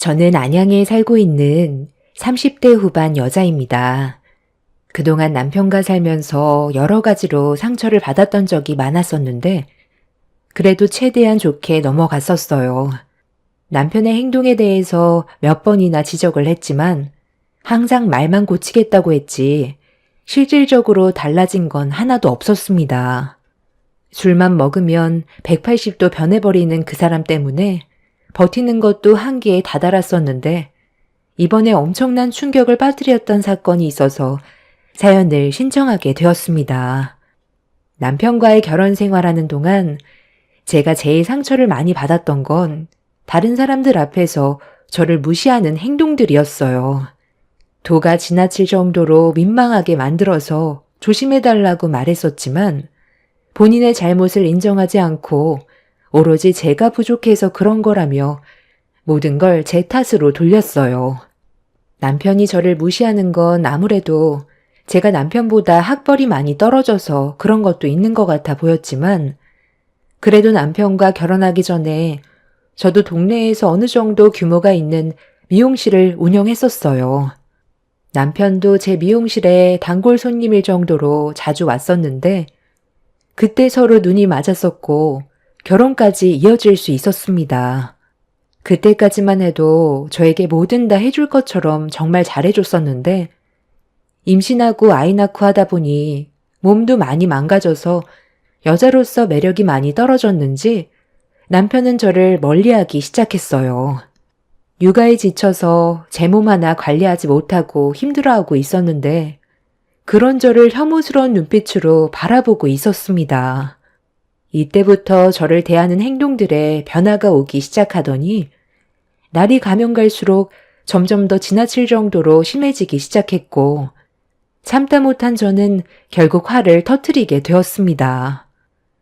저는 안양에 살고 있는 30대 후반 여자입니다. 그동안 남편과 살면서 여러 가지로 상처를 받았던 적이 많았었는데, 그래도 최대한 좋게 넘어갔었어요. 남편의 행동에 대해서 몇 번이나 지적을 했지만, 항상 말만 고치겠다고 했지, 실질적으로 달라진 건 하나도 없었습니다. 술만 먹으면 180도 변해버리는 그 사람 때문에 버티는 것도 한계에 다다랐었는데, 이번에 엄청난 충격을 빠뜨렸던 사건이 있어서 사연을 신청하게 되었습니다. 남편과의 결혼 생활하는 동안 제가 제일 상처를 많이 받았던 건 다른 사람들 앞에서 저를 무시하는 행동들이었어요. 도가 지나칠 정도로 민망하게 만들어서 조심해달라고 말했었지만 본인의 잘못을 인정하지 않고 오로지 제가 부족해서 그런 거라며 모든 걸 제 탓으로 돌렸어요. 남편이 저를 무시하는 건 아무래도 제가 남편보다 학벌이 많이 떨어져서 그런 것도 있는 것 같아 보였지만, 그래도 남편과 결혼하기 전에 저도 동네에서 어느 정도 규모가 있는 미용실을 운영했었어요. 남편도 제 미용실에 단골 손님일 정도로 자주 왔었는데, 그때 서로 눈이 맞았었고 결혼까지 이어질 수 있었습니다. 그때까지만 해도 저에게 뭐든 다 해줄 것처럼 정말 잘해줬었는데, 임신하고 아이 낳고 하다 보니 몸도 많이 망가져서 여자로서 매력이 많이 떨어졌는지 남편은 저를 멀리하기 시작했어요. 육아에 지쳐서 제 몸 하나 관리하지 못하고 힘들어하고 있었는데, 그런 저를 혐오스러운 눈빛으로 바라보고 있었습니다. 이때부터 저를 대하는 행동들에 변화가 오기 시작하더니 날이 가면 갈수록 점점 더 지나칠 정도로 심해지기 시작했고, 참다 못한 저는 결국 화를 터뜨리게 되었습니다.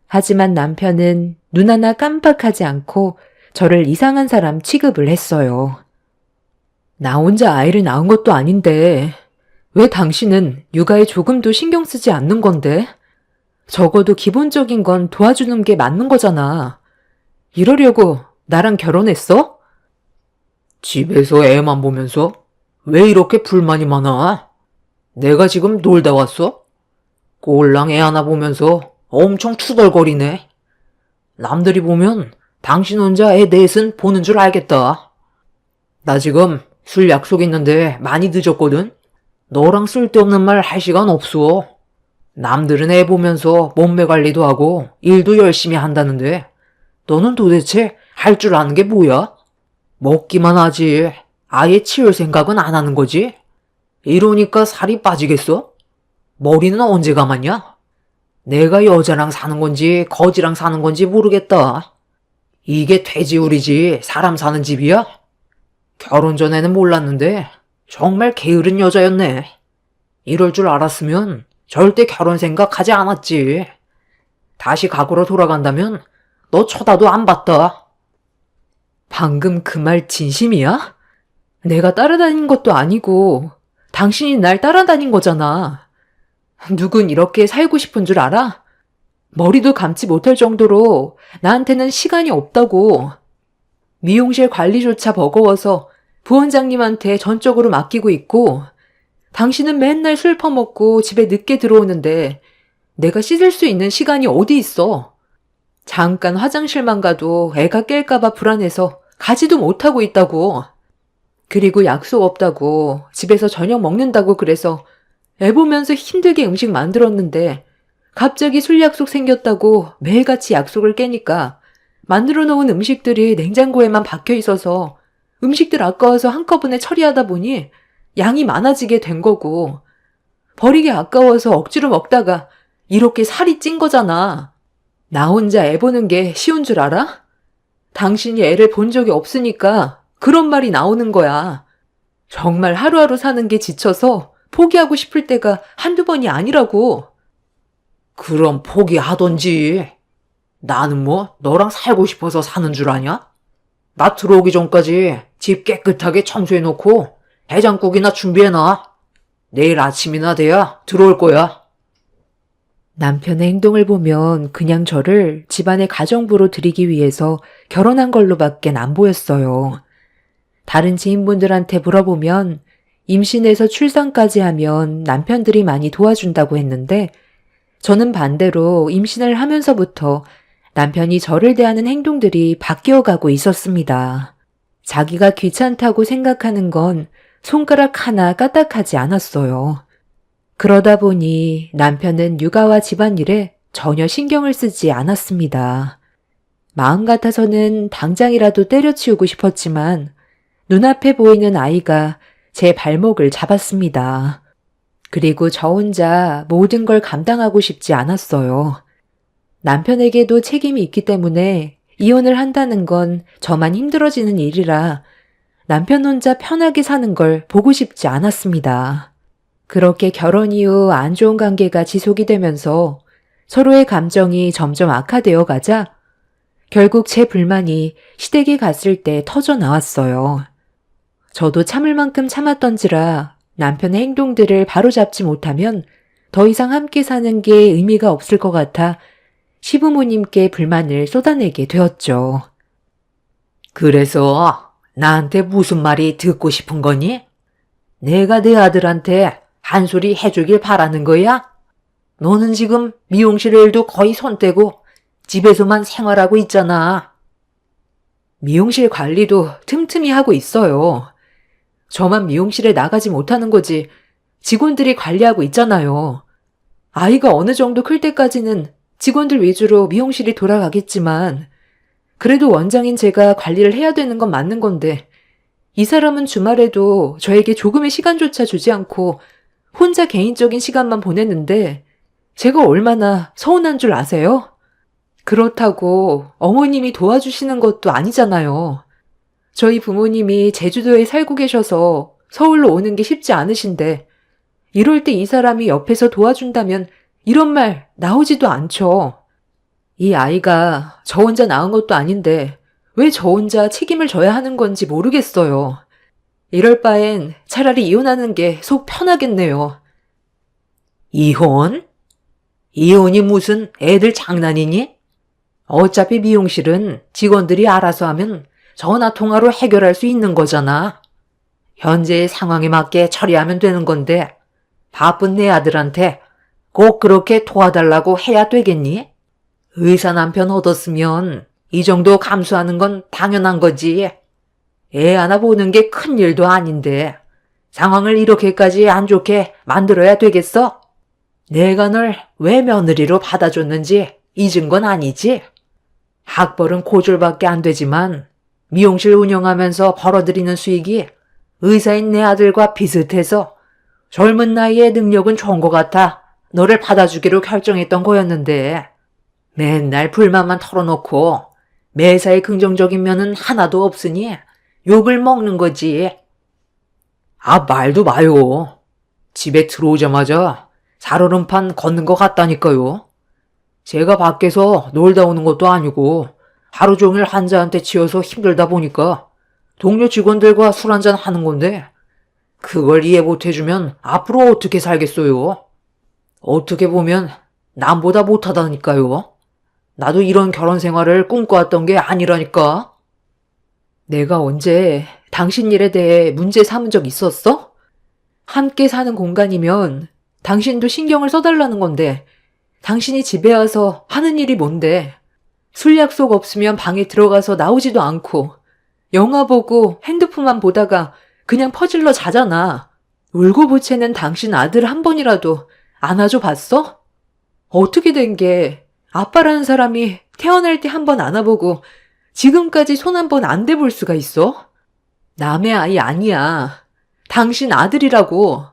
하지만 남편은 눈 하나 깜빡하지 않고 저를 이상한 사람 취급을 했어요. 나 혼자 아이를 낳은 것도 아닌데 왜 당신은 육아에 조금도 신경 쓰지 않는 건데? 적어도 기본적인 건 도와주는 게 맞는 거잖아. 이러려고 나랑 결혼했어? 집에서 애만 보면서 왜 이렇게 불만이 많아? 내가 지금 놀다 왔어? 꼴랑 애 하나 보면서 엄청 투덜거리네. 남들이 보면 당신 혼자 애 넷은 보는 줄 알겠다. 나 지금 술 약속 있는데 많이 늦었거든? 너랑 쓸데없는 말 할 시간 없어. 남들은 애 보면서 몸매 관리도 하고 일도 열심히 한다는데 너는 도대체 할 줄 아는 게 뭐야? 먹기만 하지. 아예 치울 생각은 안 하는 거지? 이러니까 살이 빠지겠어? 머리는 언제 감았냐? 내가 여자랑 사는 건지 거지랑 사는 건지 모르겠다. 이게 돼지우리지 사람 사는 집이야? 결혼 전에는 몰랐는데 정말 게으른 여자였네. 이럴 줄 알았으면 절대 결혼 생각하지 않았지. 다시 과거로 돌아간다면 너 쳐다도 안 봤다. 방금 그 말 진심이야? 내가 따라다닌 것도 아니고 당신이 날 따라다닌 거잖아. 누군 이렇게 살고 싶은 줄 알아? 머리도 감지 못할 정도로 나한테는 시간이 없다고. 미용실 관리조차 버거워서 부원장님한테 전적으로 맡기고 있고, 당신은 맨날 술 퍼먹고 집에 늦게 들어오는데 내가 씻을 수 있는 시간이 어디 있어. 잠깐 화장실만 가도 애가 깰까봐 불안해서 가지도 못하고 있다고. 그리고 약속 없다고 집에서 저녁 먹는다고 그래서 애 보면서 힘들게 음식 만들었는데 갑자기 술 약속 생겼다고 매일같이 약속을 깨니까 만들어 놓은 음식들이 냉장고에만 박혀 있어서 음식들 아까워서 한꺼번에 처리하다 보니 양이 많아지게 된 거고, 버리기 아까워서 억지로 먹다가 이렇게 살이 찐 거잖아. 나 혼자 애 보는 게 쉬운 줄 알아? 당신이 애를 본 적이 없으니까 그런 말이 나오는 거야. 정말 하루하루 사는 게 지쳐서 포기하고 싶을 때가 한두 번이 아니라고. 그럼 포기하던지. 나는 뭐 너랑 살고 싶어서 사는 줄 아냐? 나 들어오기 전까지 집 깨끗하게 청소해놓고 해장국이나 준비해놔. 내일 아침이나 돼야 들어올 거야. 남편의 행동을 보면 그냥 저를 집안의 가정부로 들이기 위해서 결혼한 걸로밖엔 안 보였어요. 다른 지인분들한테 물어보면 임신해서 출산까지 하면 남편들이 많이 도와준다고 했는데 저는 반대로 임신을 하면서부터 남편이 저를 대하는 행동들이 바뀌어가고 있었습니다. 자기가 귀찮다고 생각하는 건 손가락 하나 까딱하지 않았어요. 그러다 보니 남편은 육아와 집안일에 전혀 신경을 쓰지 않았습니다. 마음 같아서는 당장이라도 때려치우고 싶었지만 눈앞에 보이는 아이가 제 발목을 잡았습니다. 그리고 저 혼자 모든 걸 감당하고 싶지 않았어요. 남편에게도 책임이 있기 때문에 이혼을 한다는 건 저만 힘들어지는 일이라 남편 혼자 편하게 사는 걸 보고 싶지 않았습니다. 그렇게 결혼 이후 안 좋은 관계가 지속이 되면서 서로의 감정이 점점 악화되어 가자 결국 제 불만이 시댁에 갔을 때 터져 나왔어요. 저도 참을 만큼 참았던지라 남편의 행동들을 바로잡지 못하면 더 이상 함께 사는 게 의미가 없을 것 같아 시부모님께 불만을 쏟아내게 되었죠. 그래서 나한테 무슨 말이 듣고 싶은 거니? 내가 내 아들한테 한 소리 해주길 바라는 거야? 너는 지금 미용실 일도 거의 손 떼고 집에서만 생활하고 있잖아. 미용실 관리도 틈틈이 하고 있어요. 저만 미용실에 나가지 못하는 거지 직원들이 관리하고 있잖아요. 아이가 어느 정도 클 때까지는 직원들 위주로 미용실이 돌아가겠지만 그래도 원장인 제가 관리를 해야 되는 건 맞는 건데 이 사람은 주말에도 저에게 조금의 시간조차 주지 않고 혼자 개인적인 시간만 보냈는데 제가 얼마나 서운한 줄 아세요? 그렇다고 어머님이 도와주시는 것도 아니잖아요. 저희 부모님이 제주도에 살고 계셔서 서울로 오는 게 쉽지 않으신데 이럴 때 이 사람이 옆에서 도와준다면 이런 말 나오지도 않죠. 이 아이가 저 혼자 낳은 것도 아닌데 왜 저 혼자 책임을 져야 하는 건지 모르겠어요. 이럴 바엔 차라리 이혼하는 게 속 편하겠네요. 이혼? 이혼이 무슨 애들 장난이니? 어차피 미용실은 직원들이 알아서 하면 전화 통화로 해결할 수 있는 거잖아. 현재의 상황에 맞게 처리하면 되는 건데 바쁜 내 아들한테 꼭 그렇게 도와달라고 해야 되겠니? 의사 남편 얻었으면 이 정도 감수하는 건 당연한 거지. 애 하나 보는 게 큰일도 아닌데 상황을 이렇게까지 안 좋게 만들어야 되겠어? 내가 널 왜 며느리로 받아줬는지 잊은 건 아니지? 학벌은 고졸밖에 안 되지만 미용실 운영하면서 벌어들이는 수익이 의사인 내 아들과 비슷해서 젊은 나이에 능력은 좋은 것 같아 너를 받아주기로 결정했던 거였는데 맨날 불만만 털어놓고 매사에 긍정적인 면은 하나도 없으니 욕을 먹는 거지. 아, 말도 마요. 집에 들어오자마자 살얼음판 걷는 것 같다니까요. 제가 밖에서 놀다 오는 것도 아니고 하루 종일 환자한테 치여서 힘들다 보니까 동료 직원들과 술 한잔 하는 건데 그걸 이해 못 해주면 앞으로 어떻게 살겠어요? 어떻게 보면 남보다 못하다니까요. 나도 이런 결혼 생활을 꿈꿔왔던 게 아니라니까. 내가 언제 당신 일에 대해 문제 삼은 적 있었어? 함께 사는 공간이면 당신도 신경을 써달라는 건데 당신이 집에 와서 하는 일이 뭔데? 술 약속 없으면 방에 들어가서 나오지도 않고 영화 보고 핸드폰만 보다가 그냥 퍼질러 자잖아. 울고불채는 당신 아들 한 번이라도 안아줘 봤어? 어떻게 된 게 아빠라는 사람이 태어날 때 한 번 안아보고 지금까지 손 한 번 안 대볼 수가 있어? 남의 아이 아니야. 당신 아들이라고.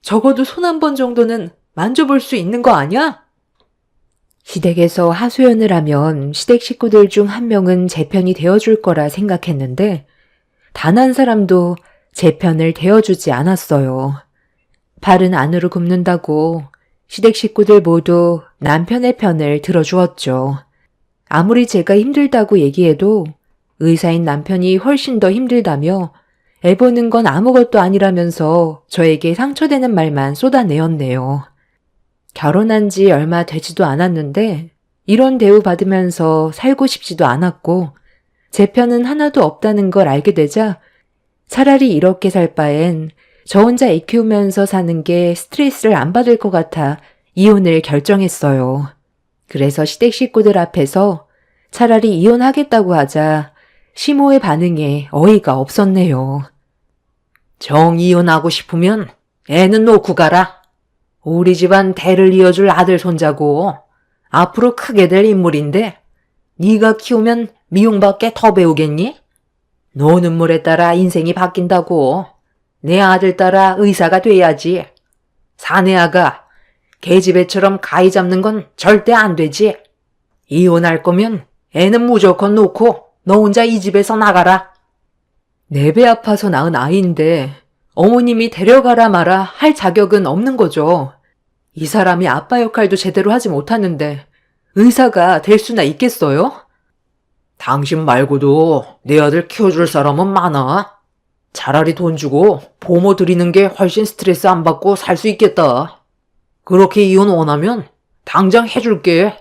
적어도 손 한 번 정도는 만져볼 수 있는 거 아니야? 시댁에서 하소연을 하면 시댁 식구들 중 한 명은 제 편이 되어줄 거라 생각했는데 단 한 사람도 제 편을 되어주지 않았어요. 발은 안으로 굽는다고 시댁 식구들 모두 남편의 편을 들어주었죠. 아무리 제가 힘들다고 얘기해도 의사인 남편이 훨씬 더 힘들다며 애 보는 건 아무것도 아니라면서 저에게 상처되는 말만 쏟아내었네요. 결혼한 지 얼마 되지도 않았는데 이런 대우 받으면서 살고 싶지도 않았고 제 편은 하나도 없다는 걸 알게 되자 차라리 이렇게 살 바엔 저 혼자 애 키우면서 사는 게 스트레스를 안 받을 것 같아 이혼을 결정했어요. 그래서 시댁 식구들 앞에서 차라리 이혼하겠다고 하자 시모의 반응에 어이가 없었네요. 정 이혼하고 싶으면 애는 놓고 가라. 우리 집안 대를 이어줄 아들 손자고 앞으로 크게 될 인물인데 네가 키우면 미용밖에 더 배우겠니? 노는 물에 따라 인생이 바뀐다고. 내 아들 따라 의사가 돼야지. 사내 아가 계집애처럼 가위 잡는 건 절대 안 되지. 이혼할 거면 애는 무조건 놓고 너 혼자 이 집에서 나가라. 내 배 아파서 낳은 아이인데 어머님이 데려가라 마라 할 자격은 없는 거죠. 이 사람이 아빠 역할도 제대로 하지 못하는데 의사가 될 수나 있겠어요? 당신 말고도 내 아들 키워줄 사람은 많아. 차라리 돈 주고 보모 드리는 게 훨씬 스트레스 안 받고 살 수 있겠다. 그렇게 이혼 원하면 당장 해줄게.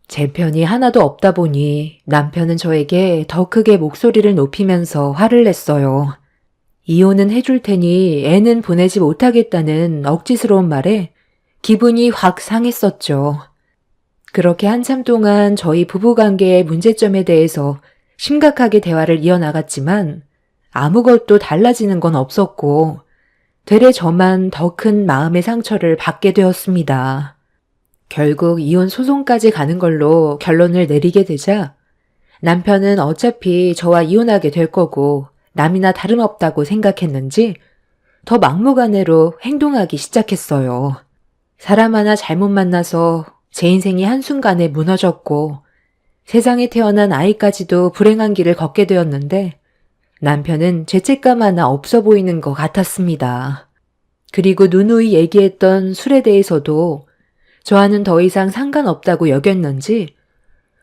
제 편이 하나도 없다 보니 남편은 저에게 더 크게 목소리를 높이면서 화를 냈어요. 이혼은 해줄 테니 애는 보내지 못하겠다는 억지스러운 말에 기분이 확 상했었죠. 그렇게 한참 동안 저희 부부관계의 문제점에 대해서 심각하게 대화를 이어나갔지만 아무것도 달라지는 건 없었고 되레 저만 더 큰 마음의 상처를 받게 되었습니다. 결국 이혼 소송까지 가는 걸로 결론을 내리게 되자 남편은 어차피 저와 이혼하게 될 거고 남이나 다름없다고 생각했는지 더 막무가내로 행동하기 시작했어요. 사람 하나 잘못 만나서 제 인생이 한순간에 무너졌고 세상에 태어난 아이까지도 불행한 길을 걷게 되었는데 남편은 죄책감 하나 없어 보이는 것 같았습니다. 그리고 누누이 얘기했던 술에 대해서도 저와는 더 이상 상관없다고 여겼는지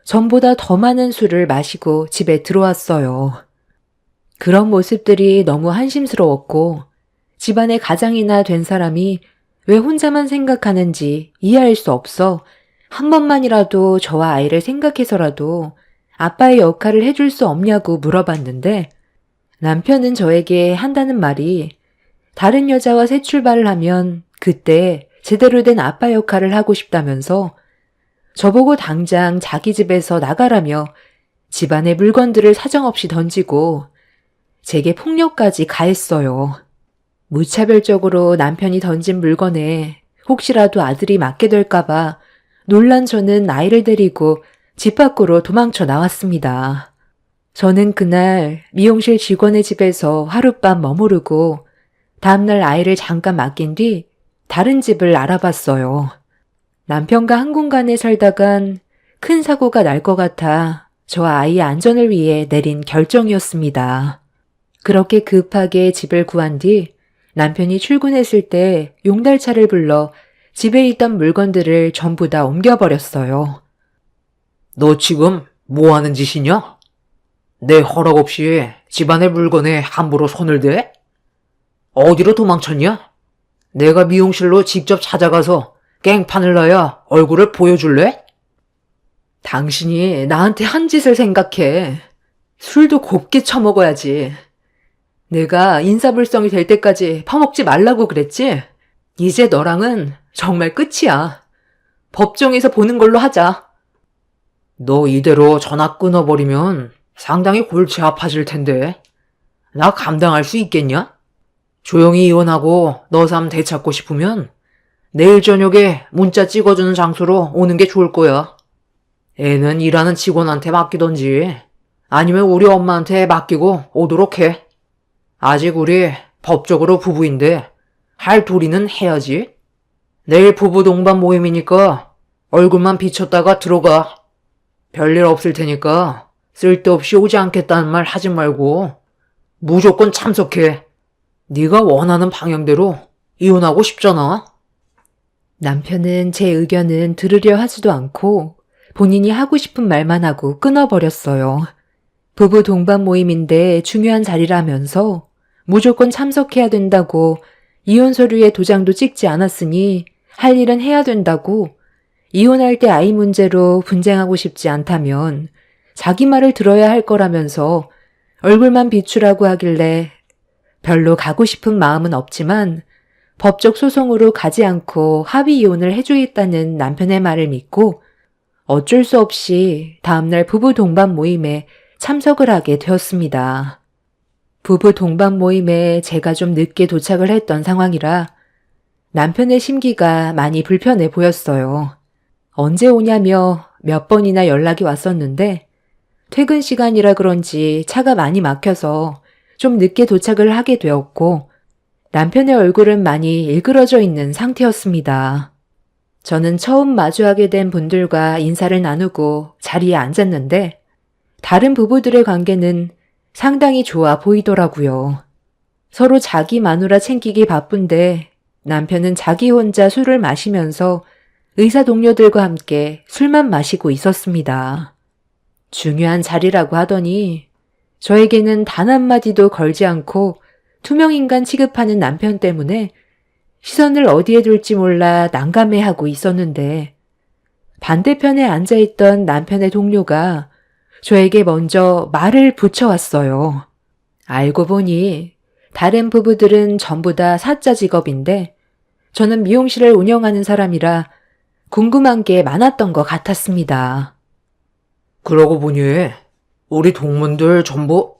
전보다 더 많은 술을 마시고 집에 들어왔어요. 그런 모습들이 너무 한심스러웠고 집안의 가장이나 된 사람이 왜 혼자만 생각하는지 이해할 수 없어 한 번만이라도 저와 아이를 생각해서라도 아빠의 역할을 해줄 수 없냐고 물어봤는데 남편은 저에게 한다는 말이 다른 여자와 새 출발을 하면 그때 제대로 된 아빠 역할을 하고 싶다면서 저보고 당장 자기 집에서 나가라며 집안의 물건들을 사정없이 던지고 제게 폭력까지 가했어요. 무차별적으로 남편이 던진 물건에 혹시라도 아들이 맞게 될까봐 놀란 저는 아이를 데리고 집 밖으로 도망쳐 나왔습니다. 저는 그날 미용실 직원의 집에서 하룻밤 머무르고 다음날 아이를 잠깐 맡긴 뒤 다른 집을 알아봤어요. 남편과 한 공간에 살다간 큰 사고가 날 것 같아 저와 아이의 안전을 위해 내린 결정이었습니다. 그렇게 급하게 집을 구한 뒤 남편이 출근했을 때 용달차를 불러 집에 있던 물건들을 전부 다 옮겨버렸어요. 너 지금 뭐 하는 짓이냐? 내 허락 없이 집안의 물건에 함부로 손을 대? 어디로 도망쳤냐? 내가 미용실로 직접 찾아가서 깽판을 놔야 얼굴을 보여줄래? 당신이 나한테 한 짓을 생각해. 술도 곱게 처먹어야지. 내가 인사불성이 될 때까지 퍼먹지 말라고 그랬지? 이제 너랑은 정말 끝이야. 법정에서 보는 걸로 하자. 너 이대로 전화 끊어버리면 상당히 골치 아파질 텐데. 나 감당할 수 있겠냐? 조용히 이혼하고 너 삶 되찾고 싶으면 내일 저녁에 문자 찍어주는 장소로 오는 게 좋을 거야. 애는 일하는 직원한테 맡기던지 아니면 우리 엄마한테 맡기고 오도록 해. 아직 우리 법적으로 부부인데 할 도리는 해야지. 내일 부부 동반 모임이니까 얼굴만 비쳤다가 들어가. 별일 없을 테니까 쓸데없이 오지 않겠다는 말 하지 말고 무조건 참석해. 네가 원하는 방향대로 이혼하고 싶잖아. 남편은 제 의견은 들으려 하지도 않고 본인이 하고 싶은 말만 하고 끊어버렸어요. 부부 동반 모임인데 중요한 자리라면서 무조건 참석해야 된다고 이혼 서류에 도장도 찍지 않았으니 할 일은 해야 된다고 이혼할 때 아이 문제로 분쟁하고 싶지 않다면 자기 말을 들어야 할 거라면서 얼굴만 비추라고 하길래 별로 가고 싶은 마음은 없지만 법적 소송으로 가지 않고 합의 이혼을 해주겠다는 남편의 말을 믿고 어쩔 수 없이 다음날 부부 동반 모임에 참석을 하게 되었습니다. 부부 동반 모임에 제가 좀 늦게 도착을 했던 상황이라 남편의 심기가 많이 불편해 보였어요. 언제 오냐며 몇 번이나 연락이 왔었는데 퇴근 시간이라 그런지 차가 많이 막혀서 좀 늦게 도착을 하게 되었고 남편의 얼굴은 많이 일그러져 있는 상태였습니다. 저는 처음 마주하게 된 분들과 인사를 나누고 자리에 앉았는데 다른 부부들의 관계는 상당히 좋아 보이더라고요. 서로 자기 마누라 챙기기 바쁜데 남편은 자기 혼자 술을 마시면서 의사 동료들과 함께 술만 마시고 있었습니다. 중요한 자리라고 하더니 저에게는 단 한마디도 걸지 않고 투명인간 취급하는 남편 때문에 시선을 어디에 둘지 몰라 난감해하고 있었는데 반대편에 앉아있던 남편의 동료가 저에게 먼저 말을 붙여왔어요. 알고 보니 다른 부부들은 전부 다 사자 직업인데 저는 미용실을 운영하는 사람이라 궁금한 게 많았던 것 같았습니다. 그러고 보니 우리 동문들 전부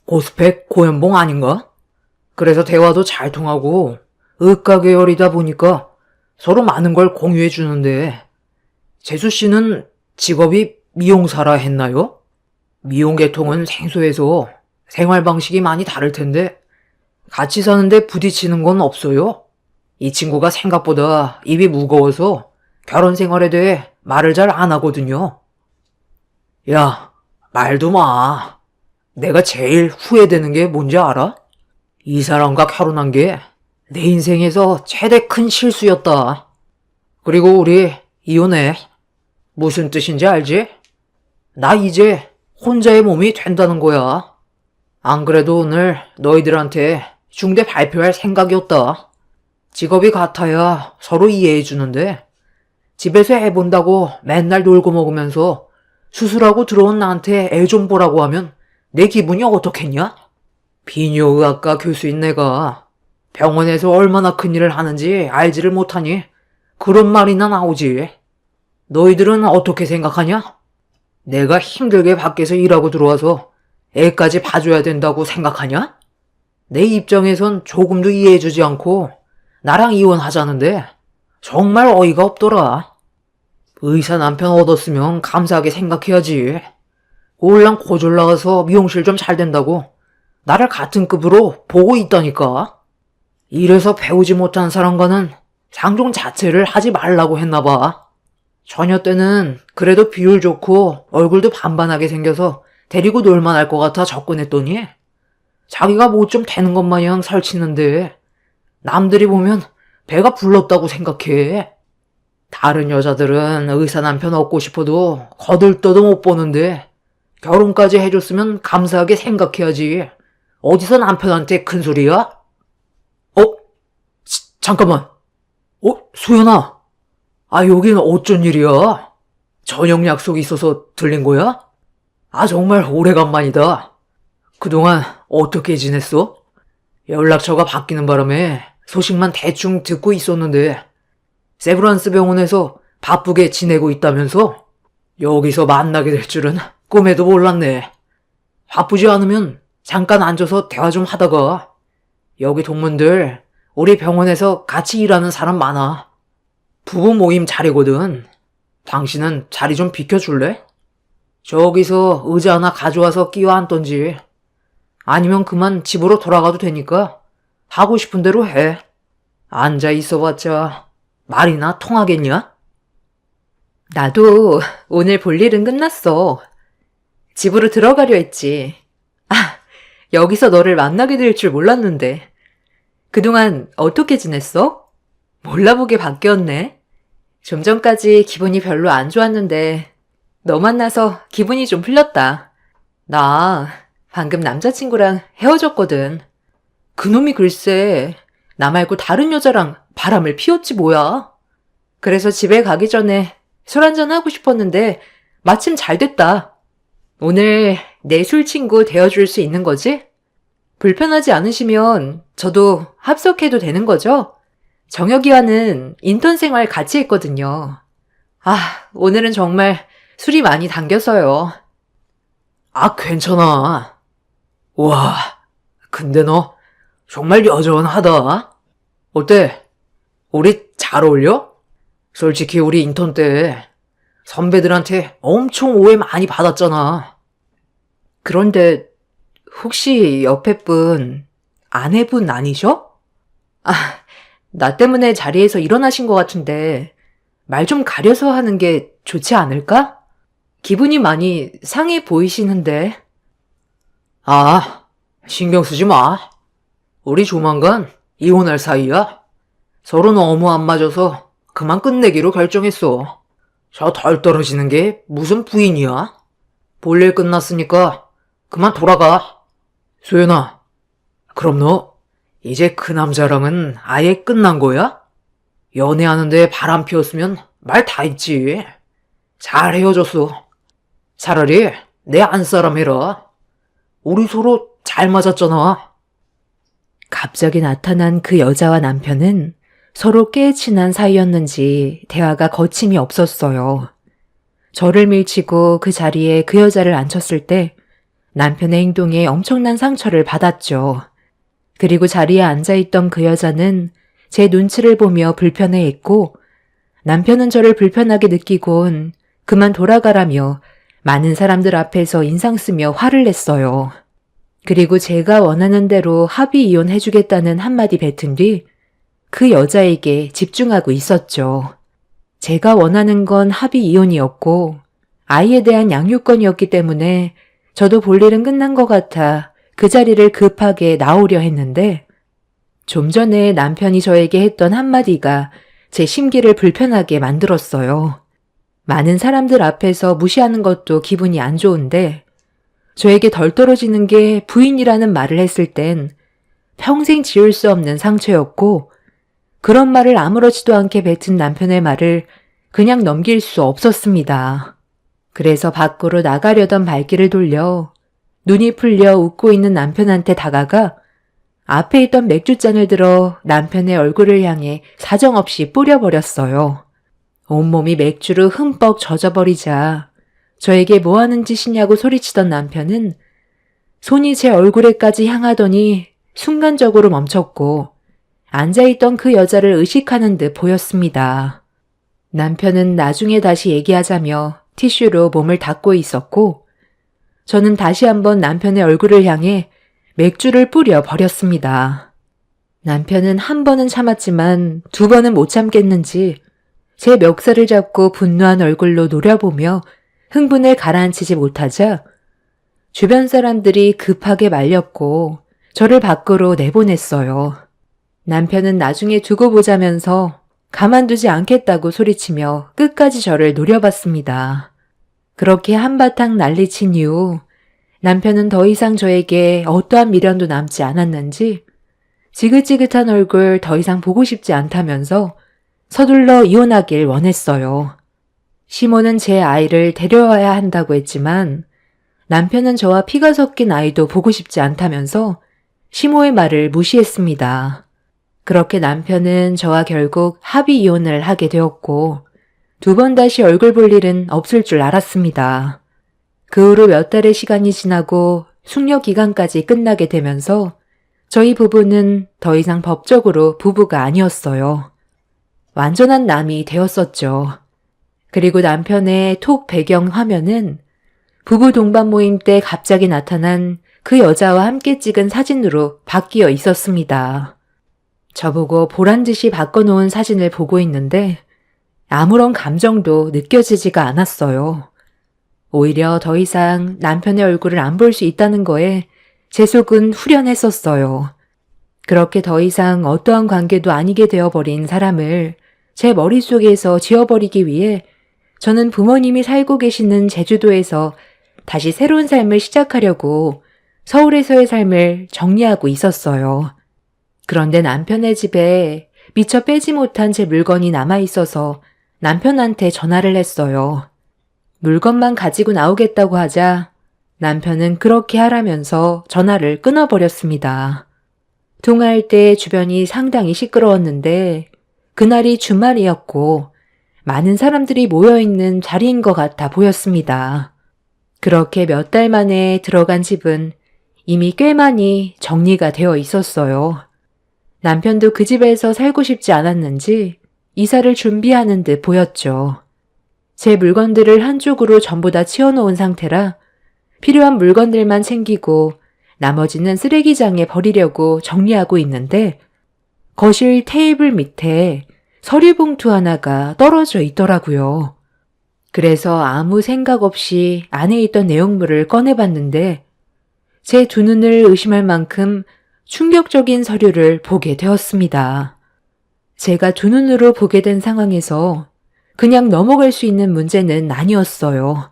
고스펙 고연봉 아닌가? 그래서 대화도 잘 통하고 의과 계열이다 보니까 서로 많은 걸 공유해 주는데 재수 씨는 직업이 미용사라 했나요? 미용 계통은 생소해서 생활 방식이 많이 다를 텐데 같이 사는데 부딪히는 건 없어요? 이 친구가 생각보다 입이 무거워서 결혼 생활에 대해 말을 잘 안 하거든요. 야, 말도 마. 내가 제일 후회되는 게 뭔지 알아? 이 사람과 결혼한 게 내 인생에서 최대 큰 실수였다. 그리고 우리 이혼해. 무슨 뜻인지 알지? 나 이제 혼자의 몸이 된다는 거야. 안 그래도 오늘 너희들한테 중대 발표할 생각이었다. 직업이 같아야 서로 이해해 주는데 집에서 해본다고 맨날 놀고 먹으면서 수술하고 들어온 나한테 애 좀 보라고 하면 내 기분이 어떻겠냐? 비뇨의학과 교수인 내가 병원에서 얼마나 큰일을 하는지 알지를 못하니 그런 말이나 나오지. 너희들은 어떻게 생각하냐? 내가 힘들게 밖에서 일하고 들어와서 애까지 봐줘야 된다고 생각하냐? 내 입장에선 조금도 이해해주지 않고 나랑 이혼하자는데 정말 어이가 없더라. 의사 남편 얻었으면 감사하게 생각해야지. 꼴랑 고졸 나와서 미용실 좀 잘 된다고 나를 같은 급으로 보고 있다니까. 이래서 배우지 못한 사람과는 상종 자체를 하지 말라고 했나봐. 처녀 때는 그래도 비율 좋고 얼굴도 반반하게 생겨서 데리고 놀만 할 것 같아 접근했더니 자기가 뭐 좀 되는 것 마냥 설치는데 남들이 보면 배가 불렀다고 생각해. 다른 여자들은 의사 남편 얻고 싶어도 거들떠도 못 보는데 결혼까지 해줬으면 감사하게 생각해야지. 어디서 남편한테 큰 소리야? 잠깐만. 수연아. 여긴 어쩐 일이야? 저녁 약속이 있어서 들린 거야? 정말 오래간만이다. 그동안 어떻게 지냈어? 연락처가 바뀌는 바람에 소식만 대충 듣고 있었는데 세브란스 병원에서 바쁘게 지내고 있다면서? 여기서 만나게 될 줄은 꿈에도 몰랐네. 바쁘지 않으면 잠깐 앉아서 대화 좀 하다가. 여기 동문들 우리 병원에서 같이 일하는 사람 많아. 부부 모임 자리거든. 당신은 자리 좀 비켜줄래? 저기서 의자 하나 가져와서 끼워 앉던지 아니면 그만 집으로 돌아가도 되니까 하고 싶은 대로 해. 앉아 있어봤자 말이나 통하겠냐? 나도 오늘 볼 일은 끝났어. 집으로 들어가려 했지. 여기서 너를 만나게 될 줄 몰랐는데. 그동안 어떻게 지냈어? 몰라보게 바뀌었네. 좀 전까지 기분이 별로 안 좋았는데 너 만나서 기분이 좀 풀렸다. 나 방금 남자친구랑 헤어졌거든. 그놈이 글쎄 나 말고 다른 여자랑 바람을 피웠지 뭐야. 그래서 집에 가기 전에 술 한잔 하고 싶었는데 마침 잘 됐다. 오늘 내 술 친구 되어줄 수 있는 거지? 불편하지 않으시면 저도 합석해도 되는 거죠? 정혁이와는 인턴 생활 같이 했거든요. 아, 오늘은 정말 술이 많이 당겨서요. 아, 괜찮아. 와, 근데 너 정말 여전하다. 어때? 우리 잘 어울려? 솔직히 우리 인턴 때 선배들한테 엄청 오해 많이 받았잖아. 그런데 혹시 옆에 분 아내분 아니셔? 아, 나 때문에 자리에서 일어나신 것 같은데 말 좀 가려서 하는 게 좋지 않을까? 기분이 많이 상해 보이시는데. 아, 신경 쓰지 마. 우리 조만간 이혼할 사이야. 서로 너무 안 맞아서 그만 끝내기로 결정했어. 저 덜 떨어지는 게 무슨 부인이야? 볼 일 끝났으니까 그만 돌아가. 소연아, 그럼 너 이제 그 남자랑은 아예 끝난 거야? 연애하는데 바람 피웠으면 말 다 했지. 잘 헤어졌어. 차라리 내 안사람 해라. 우리 서로 잘 맞았잖아. 갑자기 나타난 그 여자와 남편은 서로 꽤 친한 사이였는지 대화가 거침이 없었어요. 저를 밀치고 그 자리에 그 여자를 앉혔을 때 남편의 행동에 엄청난 상처를 받았죠. 그리고 자리에 앉아있던 그 여자는 제 눈치를 보며 불편해했고 남편은 저를 불편하게 느끼곤 그만 돌아가라며 많은 사람들 앞에서 인상 쓰며 화를 냈어요. 그리고 제가 원하는 대로 합의 이혼해주겠다는 한마디 뱉은 뒤 그 여자에게 집중하고 있었죠. 제가 원하는 건 합의 이혼이었고 아이에 대한 양육권이었기 때문에 저도 볼 일은 끝난 것 같아 그 자리를 급하게 나오려 했는데 좀 전에 남편이 저에게 했던 한마디가 제 심기를 불편하게 만들었어요. 많은 사람들 앞에서 무시하는 것도 기분이 안 좋은데 저에게 덜 떨어지는 게 부인이라는 말을 했을 땐 평생 지울 수 없는 상처였고 그런 말을 아무렇지도 않게 뱉은 남편의 말을 그냥 넘길 수 없었습니다. 그래서 밖으로 나가려던 발길을 돌려 눈이 풀려 웃고 있는 남편한테 다가가 앞에 있던 맥주잔을 들어 남편의 얼굴을 향해 사정없이 뿌려버렸어요. 온몸이 맥주로 흠뻑 젖어버리자 저에게 뭐 하는 짓이냐고 소리치던 남편은 손이 제 얼굴에까지 향하더니 순간적으로 멈췄고 앉아있던 그 여자를 의식하는 듯 보였습니다. 남편은 나중에 다시 얘기하자며 티슈로 몸을 닦고 있었고 저는 다시 한번 남편의 얼굴을 향해 맥주를 뿌려 버렸습니다. 남편은 한 번은 참았지만 두 번은 못 참겠는지 제 멱살을 잡고 분노한 얼굴로 노려보며 흥분을 가라앉히지 못하자 주변 사람들이 급하게 말렸고 저를 밖으로 내보냈어요. 남편은 나중에 두고 보자면서 가만두지 않겠다고 소리치며 끝까지 저를 노려봤습니다. 그렇게 한바탕 난리친 이후 남편은 더 이상 저에게 어떠한 미련도 남지 않았는지 지긋지긋한 얼굴 더 이상 보고 싶지 않다면서 서둘러 이혼하길 원했어요. 시모는 제 아이를 데려와야 한다고 했지만 남편은 저와 피가 섞인 아이도 보고 싶지 않다면서 시모의 말을 무시했습니다. 그렇게 남편은 저와 결국 합의 이혼을 하게 되었고 두 번 다시 얼굴 볼 일은 없을 줄 알았습니다. 그 후로 몇 달의 시간이 지나고 숙려 기간까지 끝나게 되면서 저희 부부는 더 이상 법적으로 부부가 아니었어요. 완전한 남이 되었었죠. 그리고 남편의 톡 배경 화면은 부부 동반 모임 때 갑자기 나타난 그 여자와 함께 찍은 사진으로 바뀌어 있었습니다. 저보고 보란듯이 바꿔놓은 사진을 보고 있는데 아무런 감정도 느껴지지가 않았어요. 오히려 더 이상 남편의 얼굴을 안 볼 수 있다는 거에 제 속은 후련했었어요. 그렇게 더 이상 어떠한 관계도 아니게 되어버린 사람을 제 머릿속에서 지워버리기 위해 저는 부모님이 살고 계시는 제주도에서 다시 새로운 삶을 시작하려고 서울에서의 삶을 정리하고 있었어요. 그런데 남편의 집에 미처 빼지 못한 제 물건이 남아있어서 남편한테 전화를 했어요. 물건만 가지고 나오겠다고 하자 남편은 그렇게 하라면서 전화를 끊어버렸습니다. 통화할 때 주변이 상당히 시끄러웠는데 그날이 주말이었고 많은 사람들이 모여있는 자리인 것 같아 보였습니다. 그렇게 몇 달 만에 들어간 집은 이미 꽤 많이 정리가 되어 있었어요. 남편도 그 집에서 살고 싶지 않았는지 이사를 준비하는 듯 보였죠. 제 물건들을 한쪽으로 전부 다 치워놓은 상태라 필요한 물건들만 챙기고 나머지는 쓰레기장에 버리려고 정리하고 있는데 거실 테이블 밑에 서류 봉투 하나가 떨어져 있더라고요. 그래서 아무 생각 없이 안에 있던 내용물을 꺼내봤는데 제 두 눈을 의심할 만큼 충격적인 서류를 보게 되었습니다. 제가 두 눈으로 보게 된 상황에서 그냥 넘어갈 수 있는 문제는 아니었어요.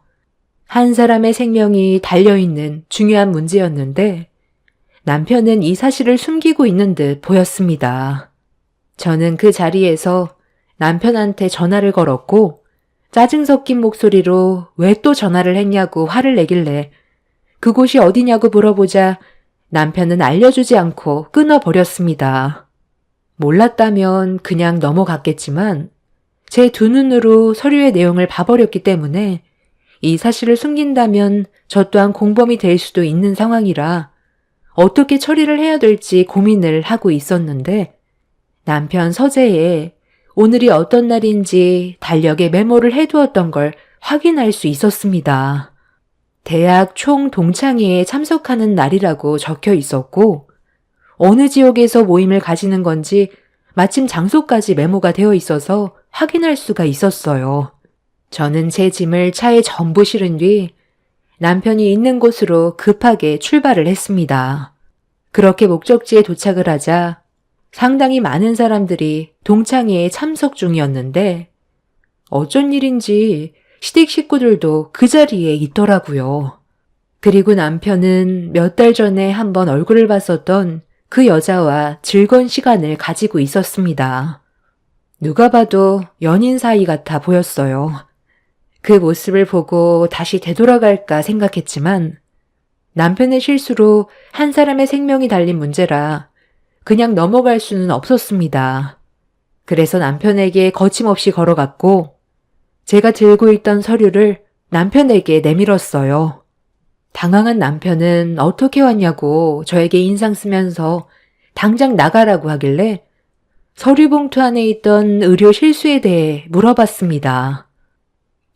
한 사람의 생명이 달려있는 중요한 문제였는데 남편은 이 사실을 숨기고 있는 듯 보였습니다. 저는 그 자리에서 남편한테 전화를 걸었고 짜증 섞인 목소리로 왜 또 전화를 했냐고 화를 내길래 그곳이 어디냐고 물어보자 남편은 알려주지 않고 끊어버렸습니다. 몰랐다면 그냥 넘어갔겠지만 제 두 눈으로 서류의 내용을 봐버렸기 때문에 이 사실을 숨긴다면 저 또한 공범이 될 수도 있는 상황이라 어떻게 처리를 해야 될지 고민을 하고 있었는데 남편 서재에 오늘이 어떤 날인지 달력에 메모를 해두었던 걸 확인할 수 있었습니다. 대학 총 동창회에 참석하는 날이라고 적혀 있었고 어느 지역에서 모임을 가지는 건지 마침 장소까지 메모가 되어 있어서 확인할 수가 있었어요. 저는 제 짐을 차에 전부 실은 뒤 남편이 있는 곳으로 급하게 출발을 했습니다. 그렇게 목적지에 도착을 하자 상당히 많은 사람들이 동창회에 참석 중이었는데 어쩐 일인지 시댁 식구들도 그 자리에 있더라고요. 그리고 남편은 몇 달 전에 한번 얼굴을 봤었던 그 여자와 즐거운 시간을 가지고 있었습니다. 누가 봐도 연인 사이 같아 보였어요. 그 모습을 보고 다시 되돌아갈까 생각했지만 남편의 실수로 한 사람의 생명이 달린 문제라 그냥 넘어갈 수는 없었습니다. 그래서 남편에게 거침없이 걸어갔고 제가 들고 있던 서류를 남편에게 내밀었어요. 당황한 남편은 어떻게 왔냐고 저에게 인상 쓰면서 당장 나가라고 하길래 서류 봉투 안에 있던 의료 실수에 대해 물어봤습니다.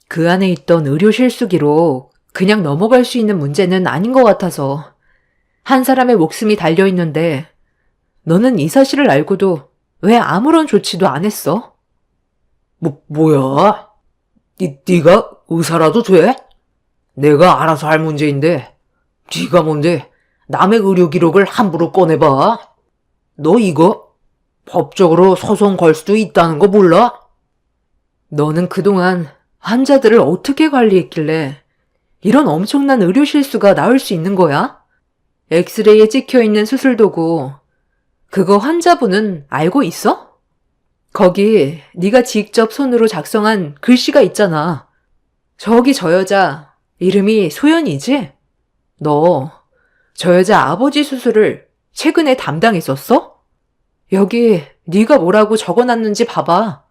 그 안에 있던 의료 실수기로 그냥 넘어갈 수 있는 문제는 아닌 것 같아서 한 사람의 목숨이 달려있는데 너는 이 사실을 알고도 왜 아무런 조치도 안 했어? 뭐야? 네가 의사라도 돼? 내가 알아서 할 문제인데 네가 뭔데 남의 의료 기록을 함부로 꺼내봐? 너 이거 법적으로 소송 걸 수도 있다는 거 몰라? 너는 그동안 환자들을 어떻게 관리했길래 이런 엄청난 의료 실수가 나올 수 있는 거야? 엑스레이에 찍혀있는 수술도구 그거 환자분은 알고 있어? 거기 네가 직접 손으로 작성한 글씨가 있잖아. 저기 저 여자 이름이 소연이지? 너 저 여자 아버지 수술을 최근에 담당했었어? 여기 네가 뭐라고 적어놨는지 봐봐.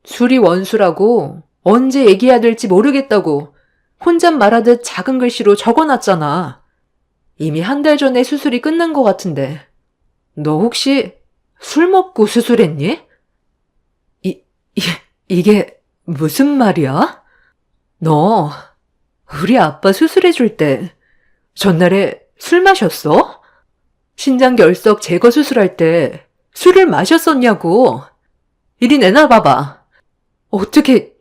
수리 원수라고 언제 얘기해야 될지 모르겠다고 혼잣말하듯 작은 글씨로 적어놨잖아. 이미 한 달 전에 수술이 끝난 것 같은데 너 혹시 술 먹고 수술했니? 이게 무슨 말이야? 너 우리 아빠 수술해줄 때 전날에 술 마셨어? 신장결석 제거 수술할 때 술을 마셨었냐고. 이리 내놔봐봐. 어떻게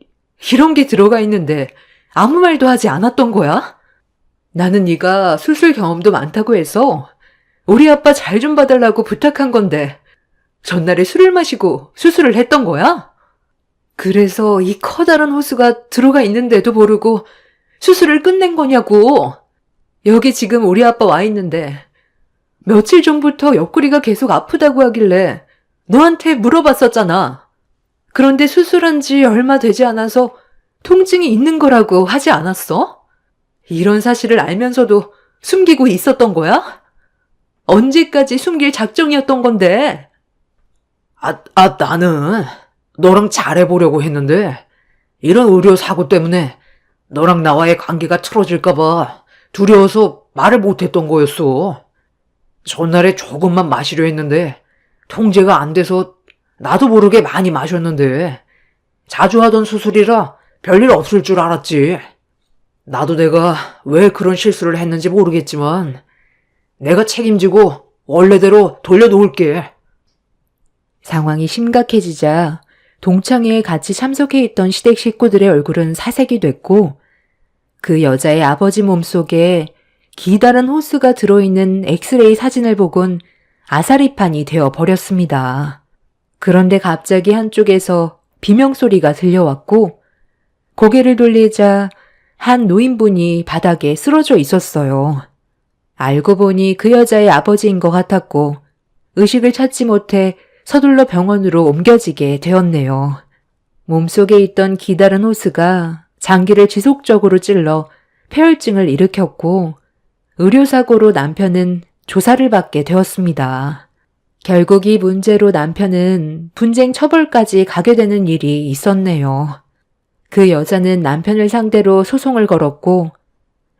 이런 게 들어가 있는데 아무 말도 하지 않았던 거야? 나는 네가 수술 경험도 많다고 해서 우리 아빠 잘 좀 봐달라고 부탁한 건데 전날에 술을 마시고 수술을 했던 거야? 그래서 이 커다란 호수가 들어가 있는데도 모르고 수술을 끝낸 거냐고. 여기 지금 우리 아빠 와 있는데 며칠 전부터 옆구리가 계속 아프다고 하길래 너한테 물어봤었잖아. 그런데 수술한 지 얼마 되지 않아서 통증이 있는 거라고 하지 않았어? 이런 사실을 알면서도 숨기고 있었던 거야? 언제까지 숨길 작정이었던 건데? 나는 너랑 잘해보려고 했는데, 이런 의료 사고 때문에 너랑 나와의 관계가 틀어질까봐 두려워서 말을 못했던 거였어. 전날에 조금만 마시려 했는데, 통제가 안 돼서 나도 모르게 많이 마셨는데, 자주 하던 수술이라 별일 없을 줄 알았지. 나도 내가 왜 그런 실수를 했는지 모르겠지만, 내가 책임지고 원래대로 돌려놓을게. 상황이 심각해지자 동창회에 같이 참석해 있던 시댁 식구들의 얼굴은 사색이 됐고 그 여자의 아버지 몸속에 기다란 호스가 들어있는 엑스레이 사진을 보곤 아사리판이 되어 버렸습니다. 그런데 갑자기 한쪽에서 비명소리가 들려왔고 고개를 돌리자 한 노인분이 바닥에 쓰러져 있었어요. 알고 보니 그 여자의 아버지인 것 같았고 의식을 찾지 못해 서둘러 병원으로 옮겨지게 되었네요. 몸속에 있던 기다란 호스가 장기를 지속적으로 찔러 폐혈증을 일으켰고 의료사고로 남편은 조사를 받게 되었습니다. 결국 이 문제로 남편은 분쟁 처벌까지 가게 되는 일이 있었네요. 그 여자는 남편을 상대로 소송을 걸었고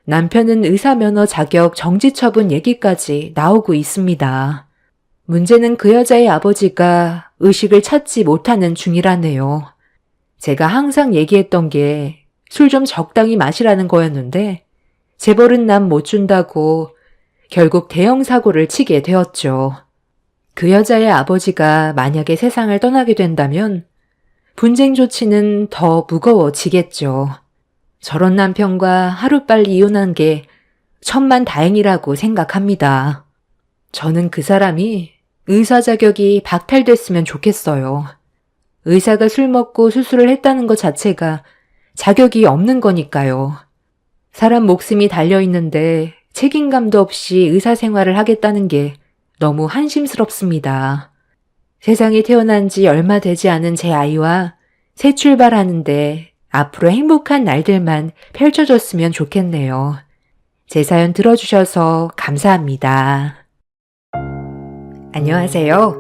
남편은 의사면허 자격 정지 처분 얘기까지 나오고 있습니다. 문제는 그 여자의 아버지가 의식을 찾지 못하는 중이라네요. 제가 항상 얘기했던 게 술 좀 적당히 마시라는 거였는데 재벌은 남 못 준다고 결국 대형 사고를 치게 되었죠. 그 여자의 아버지가 만약에 세상을 떠나게 된다면 분쟁 조치는 더 무거워지겠죠. 저런 남편과 하루빨리 이혼한 게 천만다행이라고 생각합니다. 저는 그 사람이 의사 자격이 박탈됐으면 좋겠어요. 의사가 술 먹고 수술을 했다는 것 자체가 자격이 없는 거니까요. 사람 목숨이 달려있는데 책임감도 없이 의사 생활을 하겠다는 게 너무 한심스럽습니다. 세상에 태어난 지 얼마 되지 않은 제 아이와 새 출발하는데 앞으로 행복한 날들만 펼쳐졌으면 좋겠네요. 제 사연 들어주셔서 감사합니다. 안녕하세요.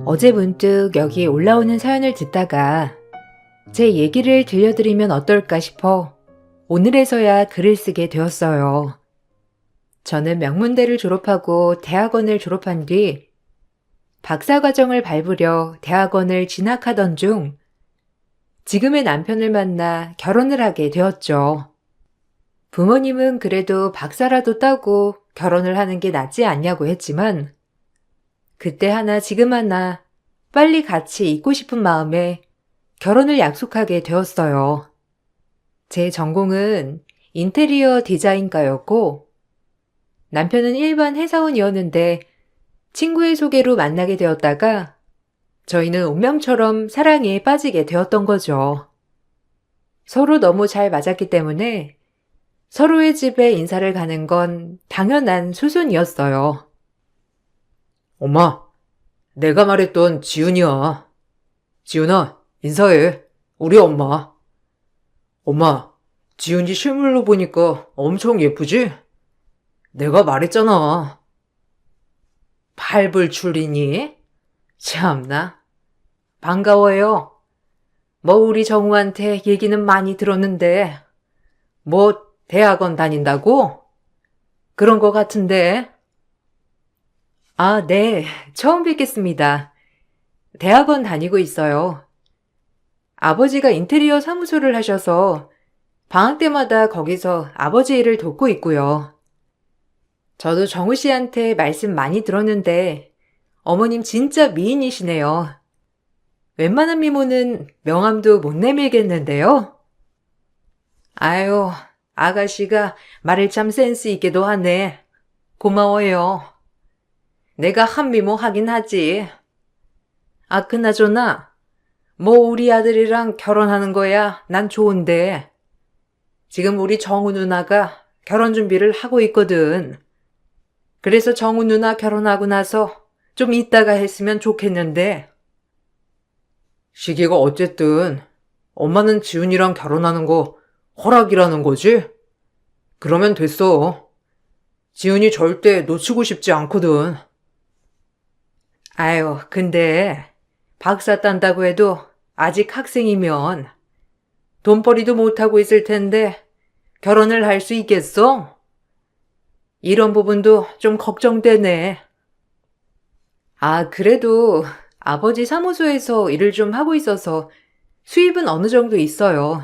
어제 문득 여기 올라오는 사연을 듣다가 제 얘기를 들려드리면 어떨까 싶어 오늘에서야 글을 쓰게 되었어요. 저는 명문대를 졸업하고 대학원을 졸업한 뒤 박사과정을 밟으려 대학원을 진학하던 중 지금의 남편을 만나 결혼을 하게 되었죠. 부모님은 그래도 박사라도 따고 결혼을 하는 게 낫지 않냐고 했지만 그때 하나 지금 하나 빨리 같이 있고 싶은 마음에 결혼을 약속하게 되었어요. 제 전공은 인테리어 디자인과였고 남편은 일반 회사원이었는데 친구의 소개로 만나게 되었다가 저희는 운명처럼 사랑에 빠지게 되었던 거죠. 서로 너무 잘 맞았기 때문에 서로의 집에 인사를 가는 건 당연한 수순이었어요. 엄마, 내가 말했던 지훈이야. 지훈아, 인사해. 우리 엄마. 엄마, 지훈이 실물로 보니까 엄청 예쁘지? 내가 말했잖아. 팔불출이니? 참나. 반가워요. 뭐 우리 정우한테 얘기는 많이 들었는데 뭐 대학원 다닌다고? 그런 거 같은데. 아, 네. 처음 뵙겠습니다. 대학원 다니고 있어요. 아버지가 인테리어 사무소를 하셔서 방학 때마다 거기서 아버지 일을 돕고 있고요. 저도 정우 씨한테 말씀 많이 들었는데 어머님 진짜 미인이시네요. 웬만한 미모는 명함도 못 내밀겠는데요? 아유, 아가씨가 말을 참 센스 있게도 하네. 고마워요. 내가 한미모 하긴 하지. 아, 그나저나 뭐 우리 아들이랑 결혼하는 거야 난 좋은데 지금 우리 정우 누나가 결혼 준비를 하고 있거든. 그래서 정우 누나 결혼하고 나서 좀 이따가 했으면 좋겠는데. 시기가 어쨌든 엄마는 지훈이랑 결혼하는 거 허락이라는 거지? 그러면 됐어. 지훈이 절대 놓치고 싶지 않거든. 아유, 근데 박사 딴다고 해도 아직 학생이면 돈벌이도 못하고 있을 텐데 결혼을 할 수 있겠어? 이런 부분도 좀 걱정되네. 아, 그래도 아버지 사무소에서 일을 좀 하고 있어서 수입은 어느 정도 있어요.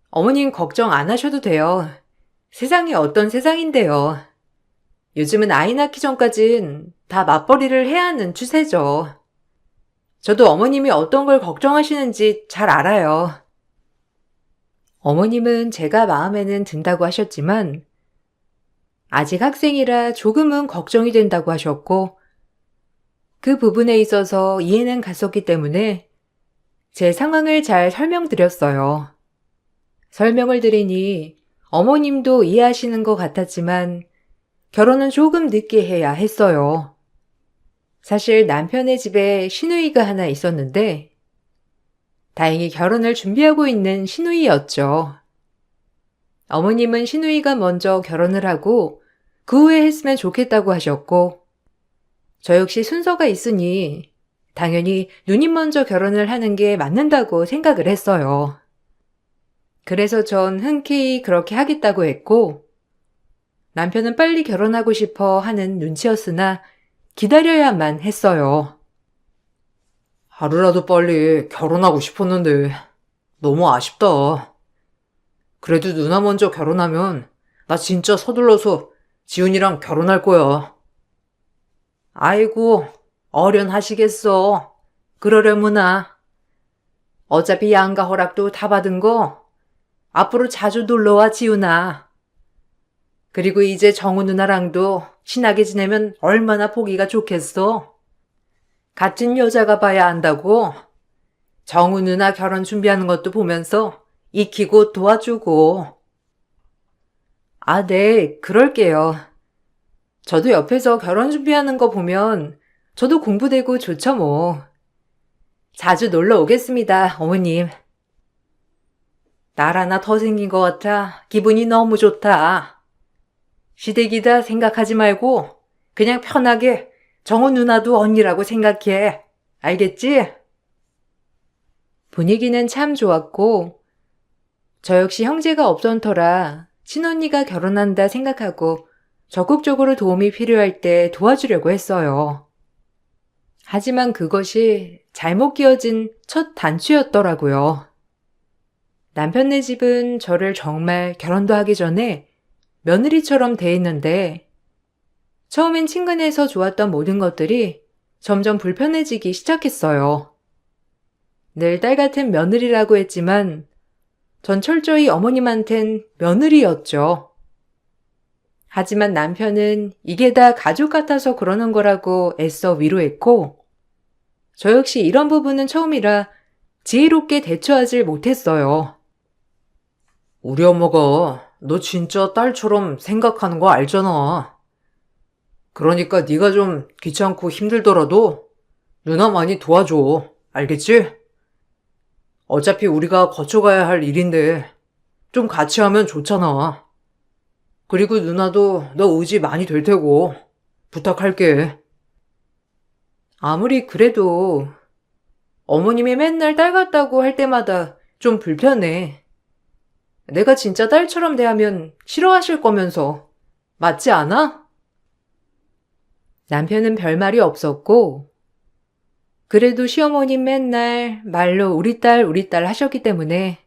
어머님 걱정 안 하셔도 돼요. 세상이 어떤 세상인데요. 요즘은 아이 낳기 전까진 다 맞벌이를 해야 하는 추세죠. 저도 어머님이 어떤 걸 걱정하시는지 잘 알아요. 어머님은 제가 마음에는 든다고 하셨지만 아직 학생이라 조금은 걱정이 된다고 하셨고 그 부분에 있어서 이해는 갔었기 때문에 제 상황을 잘 설명드렸어요. 설명을 드리니 어머님도 이해하시는 것 같았지만 결혼은 조금 늦게 해야 했어요. 사실 남편의 집에 시누이가 하나 있었는데 다행히 결혼을 준비하고 있는 시누이였죠. 어머님은 시누이가 먼저 결혼을 하고 그 후에 했으면 좋겠다고 하셨고 저 역시 순서가 있으니 당연히 누님 먼저 결혼을 하는 게 맞는다고 생각을 했어요. 그래서 전 흔쾌히 그렇게 하겠다고 했고 남편은 빨리 결혼하고 싶어 하는 눈치였으나 기다려야만 했어요. 하루라도 빨리 결혼하고 싶었는데 너무 아쉽다. 그래도 누나 먼저 결혼하면 나 진짜 서둘러서 지훈이랑 결혼할 거야. 아이고, 어련하시겠어. 그러려무나. 어차피 양가 허락도 다 받은 거 앞으로 자주 놀러와 지훈아. 그리고 이제 정우 누나랑도 친하게 지내면 얼마나 보기가 좋겠어. 같은 여자가 봐야 한다고. 정우 누나 결혼 준비하는 것도 보면서 익히고 도와주고. 아, 네, 그럴게요. 저도 옆에서 결혼 준비하는 거 보면 저도 공부되고 좋죠 뭐. 자주 놀러 오겠습니다, 어머님. 날 하나 더 생긴 것 같아 기분이 너무 좋다. 시댁이다 생각하지 말고 그냥 편하게 정우 누나도 언니라고 생각해. 알겠지? 분위기는 참 좋았고 저 역시 형제가 없던 터라 친언니가 결혼한다 생각하고 적극적으로 도움이 필요할 때 도와주려고 했어요. 하지만 그것이 잘못 끼워진 첫 단추였더라고요. 남편네 집은 저를 정말 결혼도 하기 전에 며느리처럼 대했는데 처음엔 친근해서 좋았던 모든 것들이 점점 불편해지기 시작했어요. 늘 딸 같은 며느리라고 했지만 전 철저히 어머님한텐 며느리였죠. 하지만 남편은 이게 다 가족 같아서 그러는 거라고 애써 위로했고 저 역시 이런 부분은 처음이라 지혜롭게 대처하질 못했어요. 우리 엄마가 너 진짜 딸처럼 생각하는 거 알잖아. 그러니까 네가 좀 귀찮고 힘들더라도 누나 많이 도와줘. 알겠지? 어차피 우리가 거쳐가야 할 일인데 좀 같이 하면 좋잖아. 그리고 누나도 너 의지 많이 될 테고 부탁할게. 아무리 그래도 어머님이 맨날 딸 같다고 할 때마다 좀 불편해. 내가 진짜 딸처럼 대하면 싫어하실 거면서. 맞지 않아? 남편은 별말이 없었고 그래도 시어머님 맨날 말로 우리 딸 하셨기 때문에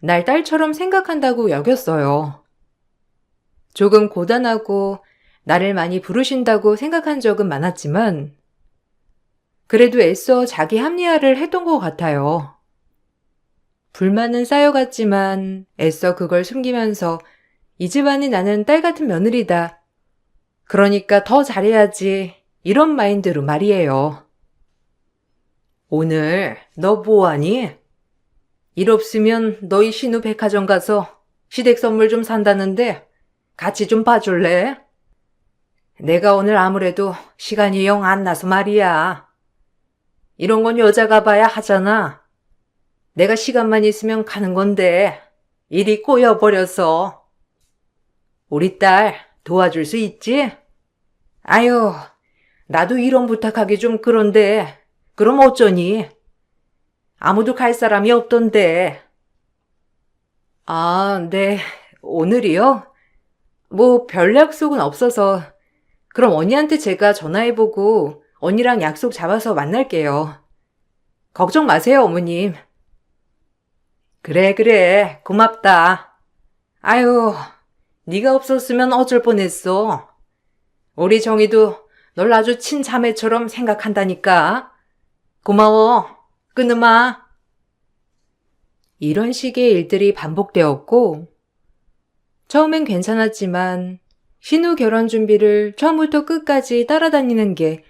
날 딸처럼 생각한다고 여겼어요. 조금 고단하고 나를 많이 부르신다고 생각한 적은 많았지만 그래도 애써 자기 합리화를 했던 것 같아요. 불만은 쌓여갔지만 애써 그걸 숨기면서 이 집안이 나는 딸 같은 며느리다. 그러니까 더 잘해야지. 이런 마인드로 말이에요. 오늘 너 뭐하니? 일 없으면 너희 신우 백화점 가서 시댁 선물 좀 산다는데 같이 좀 봐줄래? 내가 오늘 아무래도 시간이 영 안 나서 말이야. 이런 건 여자가 봐야 하잖아. 내가 시간만 있으면 가는 건데 일이 꼬여버려서. 우리 딸 도와줄 수 있지? 아유, 나도 이런 부탁하기 좀 그런데, 그럼 어쩌니? 아무도 갈 사람이 없던데. 아, 네. 오늘이요? 뭐 별 약속은 없어서 그럼 언니한테 제가 전화해보고 언니랑 약속 잡아서 만날게요. 걱정 마세요, 어머님. 그래, 그래. 고맙다. 아유, 네가 없었으면 어쩔 뻔했어. 우리 정희도 널 아주 친자매처럼 생각한다니까. 고마워. 끊으마. 이런 식의 일들이 반복되었고, 처음엔 괜찮았지만 신우 결혼 준비를 처음부터 끝까지 따라다니는 게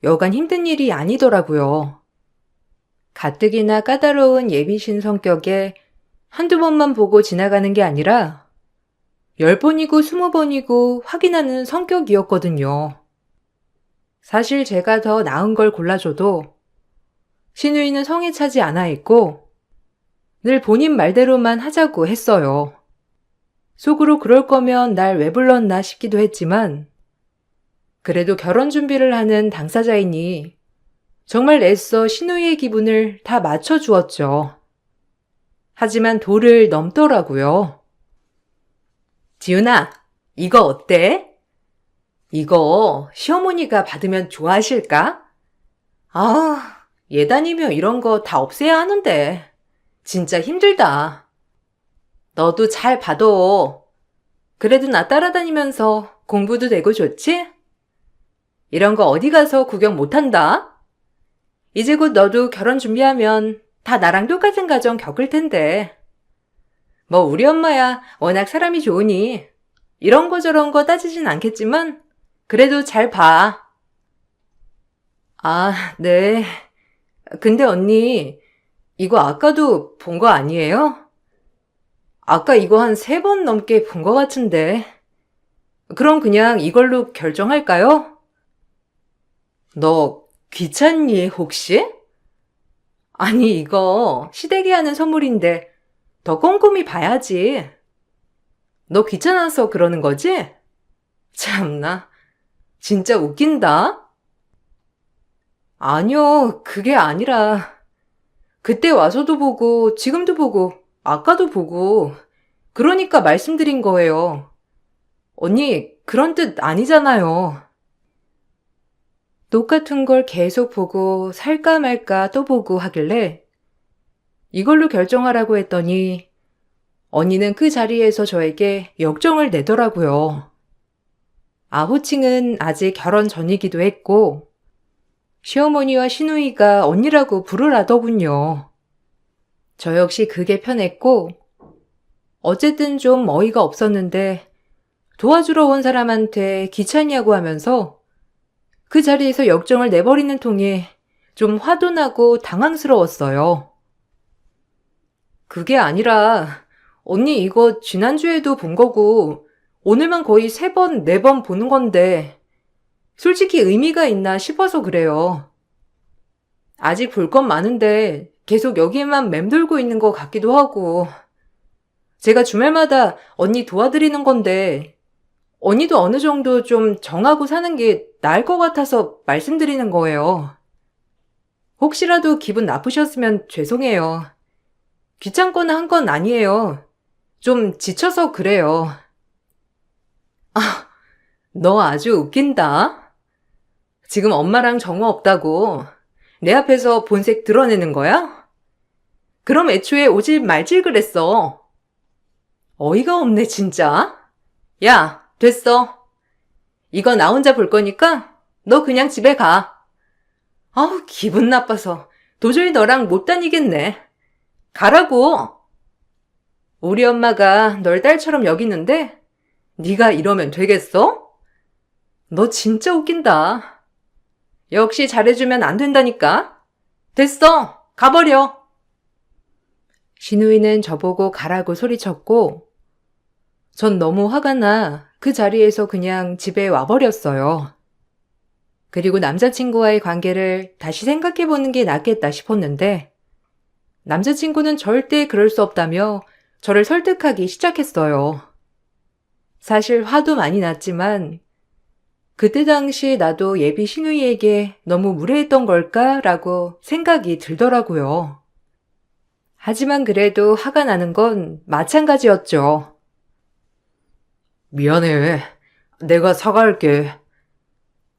여간 힘든 일이 아니더라고요. 가뜩이나 까다로운 예비신 성격에 한두 번만 보고 지나가는 게 아니라 10번이고 20번이고 확인하는 성격이었거든요. 사실 제가 더 나은 걸 골라줘도 신우이는 성에 차지 않아 있고 늘 본인 말대로만 하자고 했어요. 속으로 그럴 거면 날 왜 불렀나 싶기도 했지만 그래도 결혼 준비를 하는 당사자이니 정말 애써 신우이의 기분을 다 맞춰주었죠. 하지만 도를 넘더라고요. 지훈아, 이거 어때? 이거 시어머니가 받으면 좋아하실까? 아, 예단이며 이런 거 다 없애야 하는데 진짜 힘들다. 너도 잘 받아. 그래도 나 따라다니면서 공부도 되고 좋지? 이런 거 어디 가서 구경 못한다? 이제 곧 너도 결혼 준비하면 다 나랑 똑같은 가정 겪을 텐데. 뭐 우리 엄마야 워낙 사람이 좋으니 이런 거 저런 거 따지진 않겠지만 그래도 잘 봐. 아, 네. 근데 언니, 이거 아까도 본 거 아니에요? 아까 이거 한 3번 넘게 본 거 같은데. 그럼 그냥 이걸로 결정할까요? 너 귀찮니, 혹시? 아니, 이거 시댁이 하는 선물인데 더 꼼꼼히 봐야지. 너 귀찮아서 그러는 거지? 참나, 진짜 웃긴다. 아니요, 그게 아니라 그때 와서도 보고 지금도 보고 아까도 보고 그러니까 말씀드린 거예요. 언니, 그런 뜻 아니잖아요. 똑같은 걸 계속 보고 살까 말까 또 보고 하길래 이걸로 결정하라고 했더니 언니는 그 자리에서 저에게 역정을 내더라고요. 아호칭은 아직 결혼 전이기도 했고 시어머니와 시누이가 언니라고 부르라더군요. 저 역시 그게 편했고 어쨌든 좀 어이가 없었는데 도와주러 온 사람한테 귀찮냐고 하면서 그 자리에서 역정을 내버리는 통에 좀 화도 나고 당황스러웠어요. 그게 아니라 언니 이거 지난주에도 본 거고 오늘만 거의 3번, 4번 보는 건데 솔직히 의미가 있나 싶어서 그래요. 아직 볼 건 많은데 계속 여기에만 맴돌고 있는 것 같기도 하고 제가 주말마다 언니 도와드리는 건데 언니도 어느 정도 좀 정하고 사는 게 나을 것 같아서 말씀드리는 거예요. 혹시라도 기분 나쁘셨으면 죄송해요. 귀찮거나 한 건 아니에요. 좀 지쳐서 그래요. 아, 너 아주 웃긴다. 지금 엄마랑 정화 없다고 내 앞에서 본색 드러내는 거야? 그럼 애초에 오질 말질 그랬어. 어이가 없네, 진짜. 야, 됐어. 이거 나 혼자 볼 거니까 너 그냥 집에 가. 아우, 기분 나빠서 도저히 너랑 못 다니겠네. 가라고. 우리 엄마가 널 딸처럼 여기는데 네가 이러면 되겠어? 너 진짜 웃긴다. 역시 잘해주면 안 된다니까. 됐어. 가버려. 신우이는 저보고 가라고 소리쳤고 전 너무 화가 나 그 자리에서 그냥 집에 와버렸어요. 그리고 남자친구와의 관계를 다시 생각해보는 게 낫겠다 싶었는데 남자친구는 절대 그럴 수 없다며 저를 설득하기 시작했어요. 사실 화도 많이 났지만 그때 당시 나도 예비 신우이에게 너무 무례했던 걸까라고 생각이 들더라고요. 하지만 그래도 화가 나는 건 마찬가지였죠. 미안해. 내가 사과할게.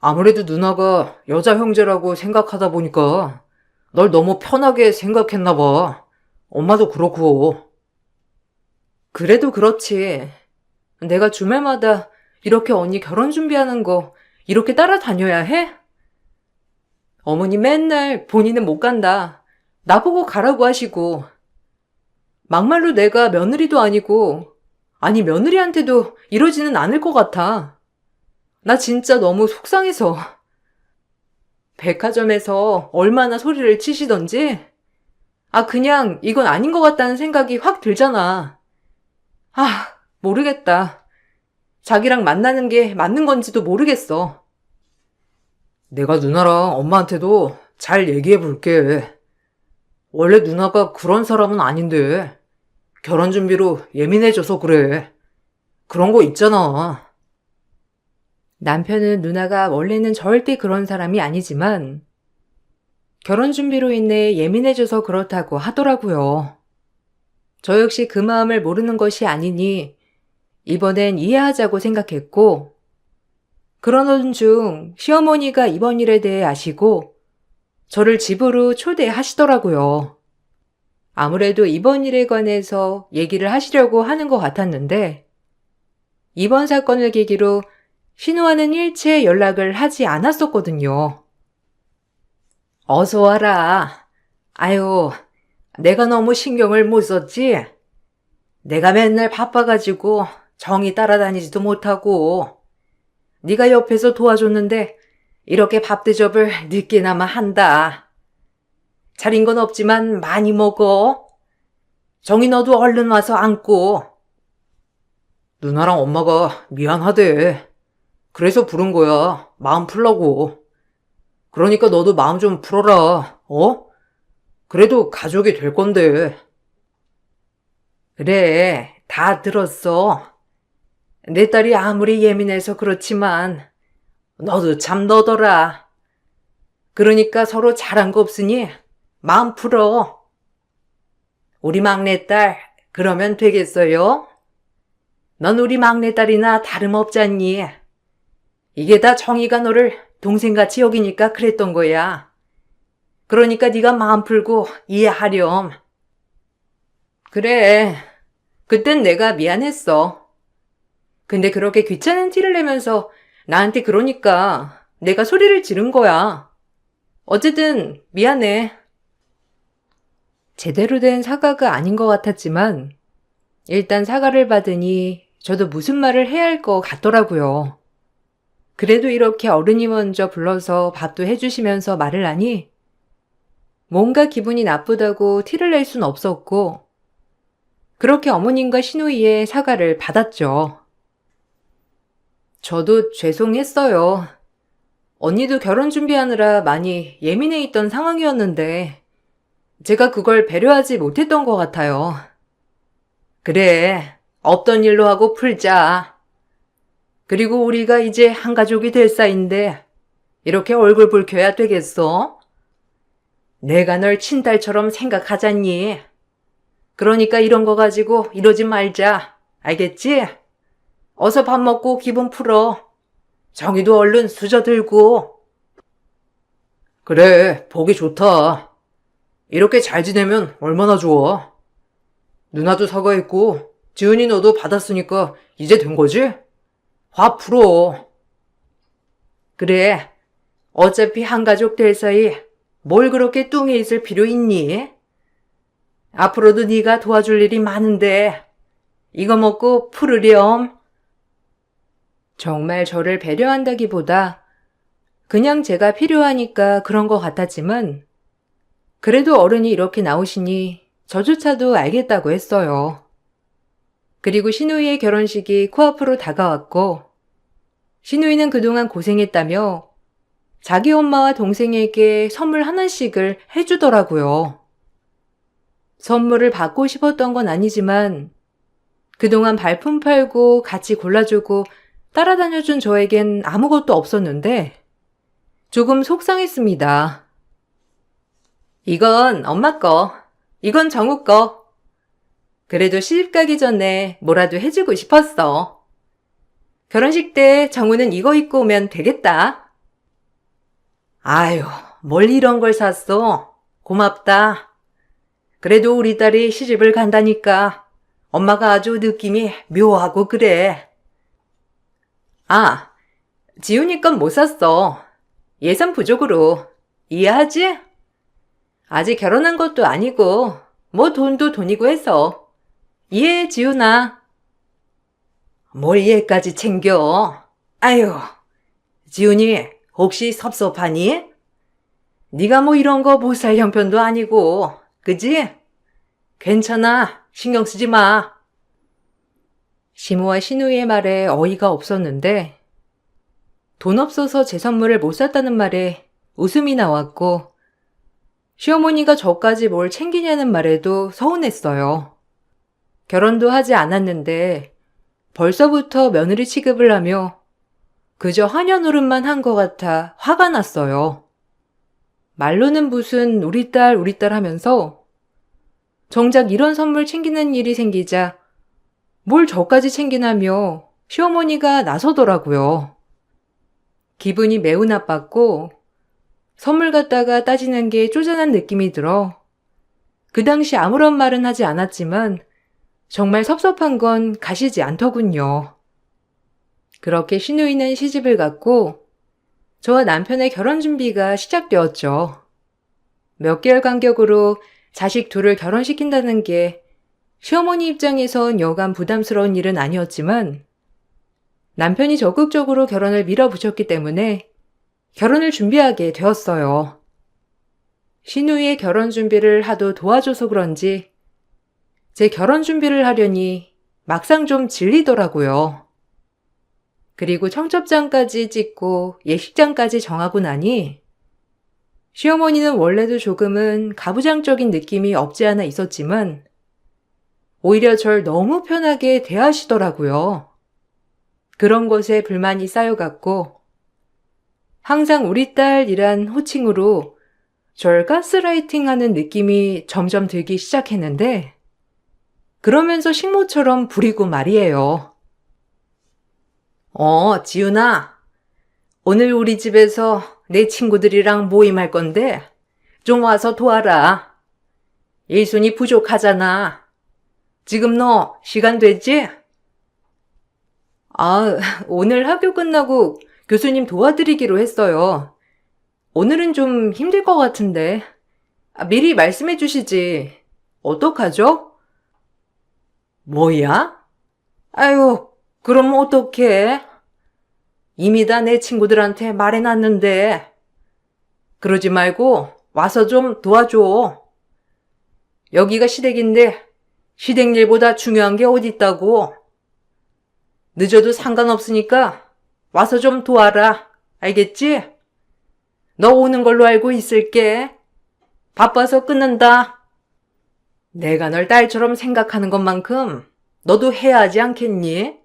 아무래도 누나가 여자 형제라고 생각하다 보니까 널 너무 편하게 생각했나 봐. 엄마도 그렇고. 그래도 그렇지. 내가 주말마다 이렇게 언니 결혼 준비하는 거 이렇게 따라다녀야 해? 어머니 맨날 본인은 못 간다. 나보고 가라고 하시고. 막말로 내가 며느리도 아니고, 아니 며느리한테도 이러지는 않을 것 같아. 나 진짜 너무 속상해서. 백화점에서 얼마나 소리를 치시던지, 그냥 이건 아닌 것 같다는 생각이 확 들잖아. 모르겠다. 자기랑 만나는 게 맞는 건지도 모르겠어. 내가 누나랑 엄마한테도 잘 얘기해 볼게. 원래 누나가 그런 사람은 아닌데 결혼 준비로 예민해져서 그래. 그런 거 있잖아. 남편은 누나가 원래는 절대 그런 사람이 아니지만 결혼 준비로 인해 예민해져서 그렇다고 하더라고요. 저 역시 그 마음을 모르는 것이 아니니 이번엔 이해하자고 생각했고, 그러던 중 시어머니가 이번 일에 대해 아시고 저를 집으로 초대하시더라고요. 아무래도 이번 일에 관해서 얘기를 하시려고 하는 것 같았는데, 이번 사건을 계기로 신우와는 일체 연락을 하지 않았었거든요. 어서 와라. 아유, 내가 너무 신경을 못 썼지? 내가 맨날 바빠가지고 정이 따라다니지도 못하고, 네가 옆에서 도와줬는데 이렇게 밥 대접을 늦게나마 한다. 차린 건 없지만 많이 먹어. 정이 너도 얼른 와서 앉고. 누나랑 엄마가 미안하대. 그래서 부른 거야. 마음 풀라고. 그러니까 너도 마음 좀 풀어라. 어? 그래도 가족이 될 건데. 그래, 다 들었어. 내 딸이 아무리 예민해서 그렇지만 너도 참 너더라. 그러니까 서로 잘한 거 없으니 마음 풀어. 우리 막내딸 그러면 되겠어요? 넌 우리 막내딸이나 다름없잖니. 이게 다 정의가 너를 동생같이 여기니까 그랬던 거야. 그러니까 네가 마음 풀고 이해하렴. 그래, 그땐 내가 미안했어. 근데 그렇게 귀찮은 티를 내면서 나한테 그러니까 내가 소리를 지른 거야. 어쨌든 미안해. 제대로 된 사과가 아닌 것 같았지만 일단 사과를 받으니 저도 무슨 말을 해야 할 것 같더라고요. 그래도 이렇게 어른이 먼저 불러서 밥도 해주시면서 말을 하니 뭔가 기분이 나쁘다고 티를 낼 순 없었고 그렇게 어머님과 시누이의 사과를 받았죠. 저도 죄송했어요. 언니도 결혼 준비하느라 많이 예민해 있던 상황이었는데 제가 그걸 배려하지 못했던 것 같아요. 그래, 없던 일로 하고 풀자. 그리고 우리가 이제 한 가족이 될 사이인데 이렇게 얼굴 붉혀야 되겠어? 내가 널 친딸처럼 생각하잖니. 그러니까 이런 거 가지고 이러지 말자. 알겠지? 어서 밥 먹고 기분 풀어. 정이도 얼른 수저들고. 그래, 보기 좋다. 이렇게 잘 지내면 얼마나 좋아. 누나도 사과했고, 지은이 너도 받았으니까 이제 된 거지? 화 풀어. 그래, 어차피 한 가족 될 사이 뭘 그렇게 뚱해 있을 필요 있니? 앞으로도 네가 도와줄 일이 많은데 이거 먹고 풀으렴. 정말 저를 배려한다기보다 그냥 제가 필요하니까 그런 것 같았지만 그래도 어른이 이렇게 나오시니 저조차도 알겠다고 했어요. 그리고 시누이의 결혼식이 코앞으로 다가왔고 시누이는 그동안 고생했다며 자기 엄마와 동생에게 선물 하나씩을 해주더라고요. 선물을 받고 싶었던 건 아니지만 그동안 발품 팔고 같이 골라주고 따라다녀준 저에겐 아무것도 없었는데 조금 속상했습니다. 이건 엄마 거, 이건 정우 거. 그래도 시집 가기 전에 뭐라도 해주고 싶었어. 결혼식 때 정우는 이거 입고 오면 되겠다. 아유, 뭘 이런 걸 샀어. 고맙다. 그래도 우리 딸이 시집을 간다니까 엄마가 아주 느낌이 묘하고 그래. 아, 지훈이 건 못 샀어. 예산 부족으로. 이해하지? 아직 결혼한 것도 아니고 뭐 돈도 돈이고 해서. 이해해, 지훈아. 뭘 얘까지 챙겨. 아유, 지훈이 혹시 섭섭하니? 네가 뭐 이런 거 못 살 형편도 아니고, 그지? 괜찮아, 신경 쓰지 마. 시모와 신우이의 말에 어이가 없었는데 돈 없어서 제 선물을 못 샀다는 말에 웃음이 나왔고 시어머니가 저까지 뭘 챙기냐는 말에도 서운했어요. 결혼도 하지 않았는데 벌써부터 며느리 취급을 하며 그저 하녀 노릇만 한 것 같아 화가 났어요. 말로는 무슨 우리 딸 하면서 정작 이런 선물 챙기는 일이 생기자 뭘 저까지 챙기나며 시어머니가 나서더라고요. 기분이 매우 나빴고 선물 갖다가 따지는 게 쪼잔한 느낌이 들어 그 당시 아무런 말은 하지 않았지만 정말 섭섭한 건 가시지 않더군요. 그렇게 신우이는 시집을 갔고 저와 남편의 결혼 준비가 시작되었죠. 몇 개월 간격으로 자식 둘을 결혼시킨다는 게 시어머니 입장에선 여간 부담스러운 일은 아니었지만 남편이 적극적으로 결혼을 밀어붙였기 때문에 결혼을 준비하게 되었어요. 신우이의 결혼 준비를 하도 도와줘서 그런지 제 결혼 준비를 하려니 막상 좀 질리더라고요. 그리고 청첩장까지 찍고 예식장까지 정하고 나니 시어머니는 원래도 조금은 가부장적인 느낌이 없지 않아 있었지만 오히려 절 너무 편하게 대하시더라고요. 그런 것에 불만이 쌓여갔고 항상 우리 딸이란 호칭으로 절 가스라이팅하는 느낌이 점점 들기 시작했는데 그러면서 식모처럼 부리고 말이에요. 지훈아. 오늘 우리 집에서 내 친구들이랑 모임할 건데 좀 와서 도와라. 일손이 부족하잖아. 지금 너 시간 되지? 오늘 학교 끝나고 교수님 도와드리기로 했어요. 오늘은 좀 힘들 것 같은데. 미리 말씀해 주시지. 어떡하죠? 뭐야? 아유, 그럼 어떡해? 이미 다 내 친구들한테 말해놨는데. 그러지 말고 와서 좀 도와줘. 여기가 시댁인데 시댁 일보다 중요한 게 어디 있다고. 늦어도 상관없으니까 와서 좀 도와라. 알겠지? 너 오는 걸로 알고 있을게. 바빠서 끊는다. 내가 널 딸처럼 생각하는 것만큼 너도 해야 하지 않겠니?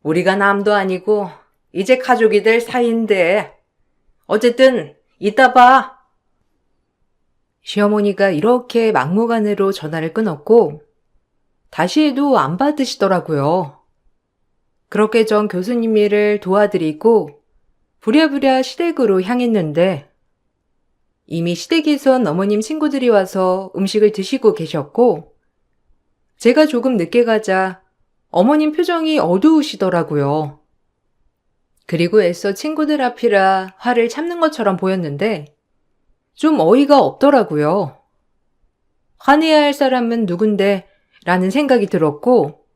우리가 남도 아니고 이제 가족이 될 사이인데 어쨌든 이따 봐. 시어머니가 이렇게 막무가내로 전화를 끊었고 다시 해도 안 받으시더라고요. 그렇게 전 교수님 일을 도와드리고 부랴부랴 시댁으로 향했는데 이미 시댁에선 어머님 친구들이 와서 음식을 드시고 계셨고 제가 조금 늦게 가자 어머님 표정이 어두우시더라고요. 그리고 애써 친구들 앞이라 화를 참는 것처럼 보였는데 좀 어이가 없더라고요. 화내야 할 사람은 누군데 라는 생각이 들었고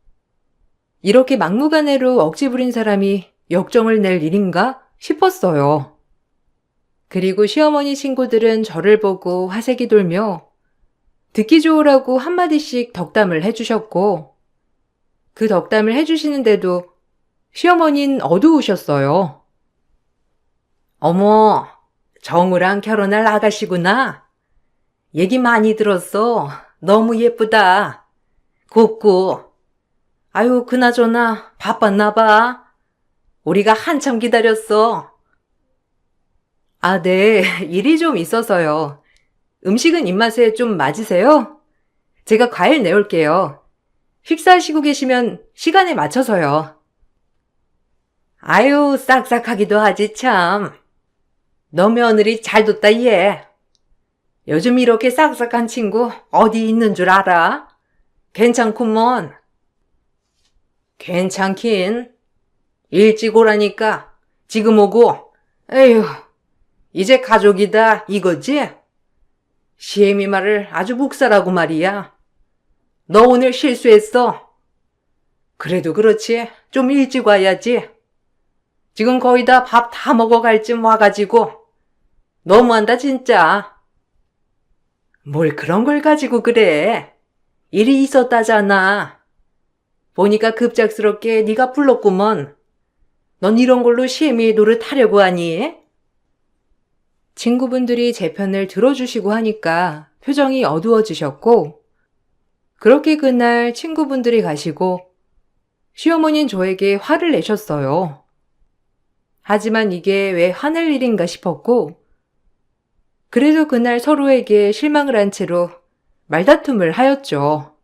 이렇게 막무가내로 억지 부린 사람이 역정을 낼 일인가 싶었어요. 그리고 시어머니 친구들은 저를 보고 화색이 돌며 듣기 좋으라고 한마디씩 덕담을 해주셨고 그 덕담을 해주시는데도 시어머니는 어두우셨어요. 어머, 정우랑 결혼할 아가씨구나. 얘기 많이 들었어. 너무 예쁘다. 곱고. 아유, 그나저나 바빴나 봐. 우리가 한참 기다렸어. 아, 네. 일이 좀 있어서요. 음식은 입맛에 좀 맞으세요? 제가 과일 내올게요. 식사하시고 계시면 시간에 맞춰서요. 아유, 싹싹하기도 하지 참. 너 며느리 잘 뒀다 얘. 요즘 이렇게 싹싹한 친구 어디 있는 줄 알아? 괜찮구먼. 괜찮긴. 일찍 오라니까 지금 오고. 에휴, 이제 가족이다 이거지? 시애미 말을 아주 묵살하고 말이야. 너 오늘 실수했어. 그래도 그렇지. 좀 일찍 와야지. 지금 거의 다 밥 다 먹어갈 쯤 와가지고. 너무한다 진짜. 뭘 그런 걸 가지고 그래. 일이 있었다잖아. 보니까 급작스럽게 네가 불렀구먼. 넌 이런 걸로 시애미의 노릇 하려고 하니? 친구분들이 제 편을 들어주시고 하니까 표정이 어두워지셨고, 그렇게 그날 친구분들이 가시고 시어머니는 저에게 화를 내셨어요. 하지만 이게 왜 화낼 일인가 싶었고, 그래서 그날 서로에게 실망을 한 채로 말다툼을 하였죠.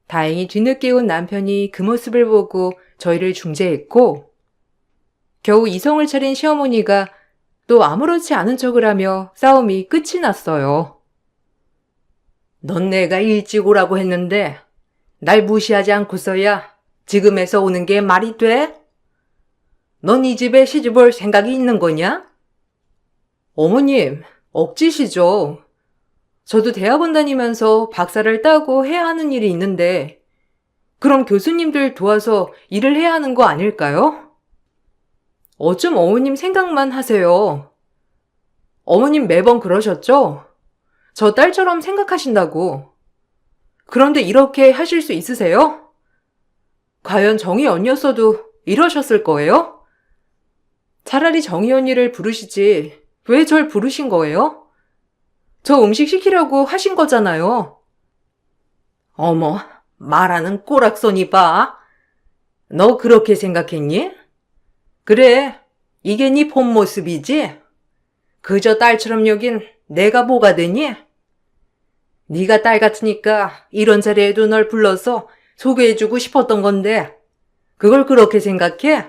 다행히 뒤늦게 온 남편이 그 모습을 보고 저희를 중재했고, 겨우 이성을 차린 시어머니가 또 아무렇지 않은 척을 하며 싸움이 끝이 났어요. 넌 내가 일찍 오라고 했는데 날 무시하지 않고서야 지금에서 오는 게 말이 돼? 넌 이 집에 시집 올 생각이 있는 거냐? 어머님, 억지시죠. 저도 대학원 다니면서 박사를 따고 해야 하는 일이 있는데 그럼 교수님들 도와서 일을 해야 하는 거 아닐까요? 어쩜 어머님 생각만 하세요. 어머님 매번 그러셨죠? 저 딸처럼 생각하신다고. 그런데 이렇게 하실 수 있으세요? 과연 정희 언니였어도 이러셨을 거예요? 차라리 정희 언니를 부르시지 왜 절 부르신 거예요? 저 음식 시키려고 하신 거잖아요. 어머, 말하는 꼬락서니 봐. 너 그렇게 생각했니? 그래, 이게 네 본 모습이지? 그저 딸처럼 여긴 내가 뭐가 되니? 네가 딸 같으니까 이런 자리에도 널 불러서 소개해주고 싶었던 건데 그걸 그렇게 생각해?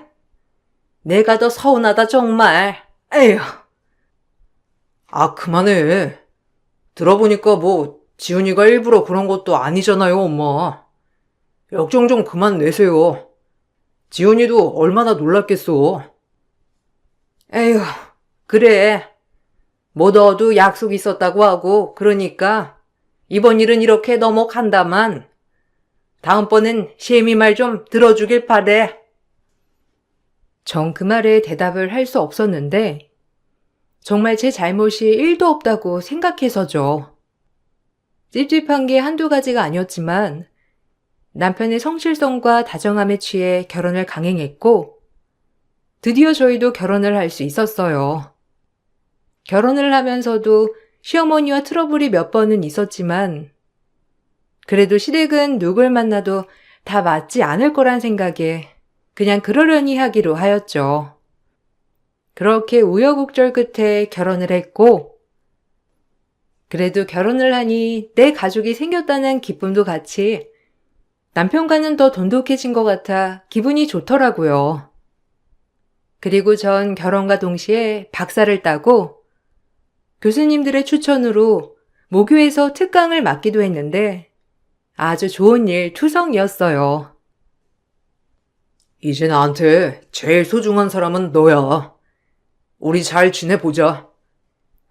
내가 더 서운하다 정말. 에휴. 아, 그만해. 들어보니까 뭐 지훈이가 일부러 그런 것도 아니잖아요, 엄마. 역정 좀 그만 내세요. 지훈이도 얼마나 놀랐겠어. 에휴, 그래. 뭐 너도 약속 있었다고 하고 그러니까 이번 일은 이렇게 넘어간다만 다음번엔 시애미 말 좀 들어주길 바래. 전 그 말에 대답을 할 수 없었는데 정말 제 잘못이 1도 없다고 생각해서죠. 찝찝한 게 한두 가지가 아니었지만 남편의 성실성과 다정함에 취해 결혼을 강행했고 드디어 저희도 결혼을 할 수 있었어요. 결혼을 하면서도 시어머니와 트러블이 몇 번은 있었지만 그래도 시댁은 누굴 만나도 다 맞지 않을 거란 생각에 그냥 그러려니 하기로 하였죠. 그렇게 우여곡절 끝에 결혼을 했고 그래도 결혼을 하니 내 가족이 생겼다는 기쁨도 같이 남편과는 더 돈독해진 것 같아 기분이 좋더라고요. 그리고 전 결혼과 동시에 박사를 따고 교수님들의 추천으로 모교에서 특강을 맡기도 했는데 아주 좋은 일 투성이었어요. 이제 나한테 제일 소중한 사람은 너야. 우리 잘 지내보자.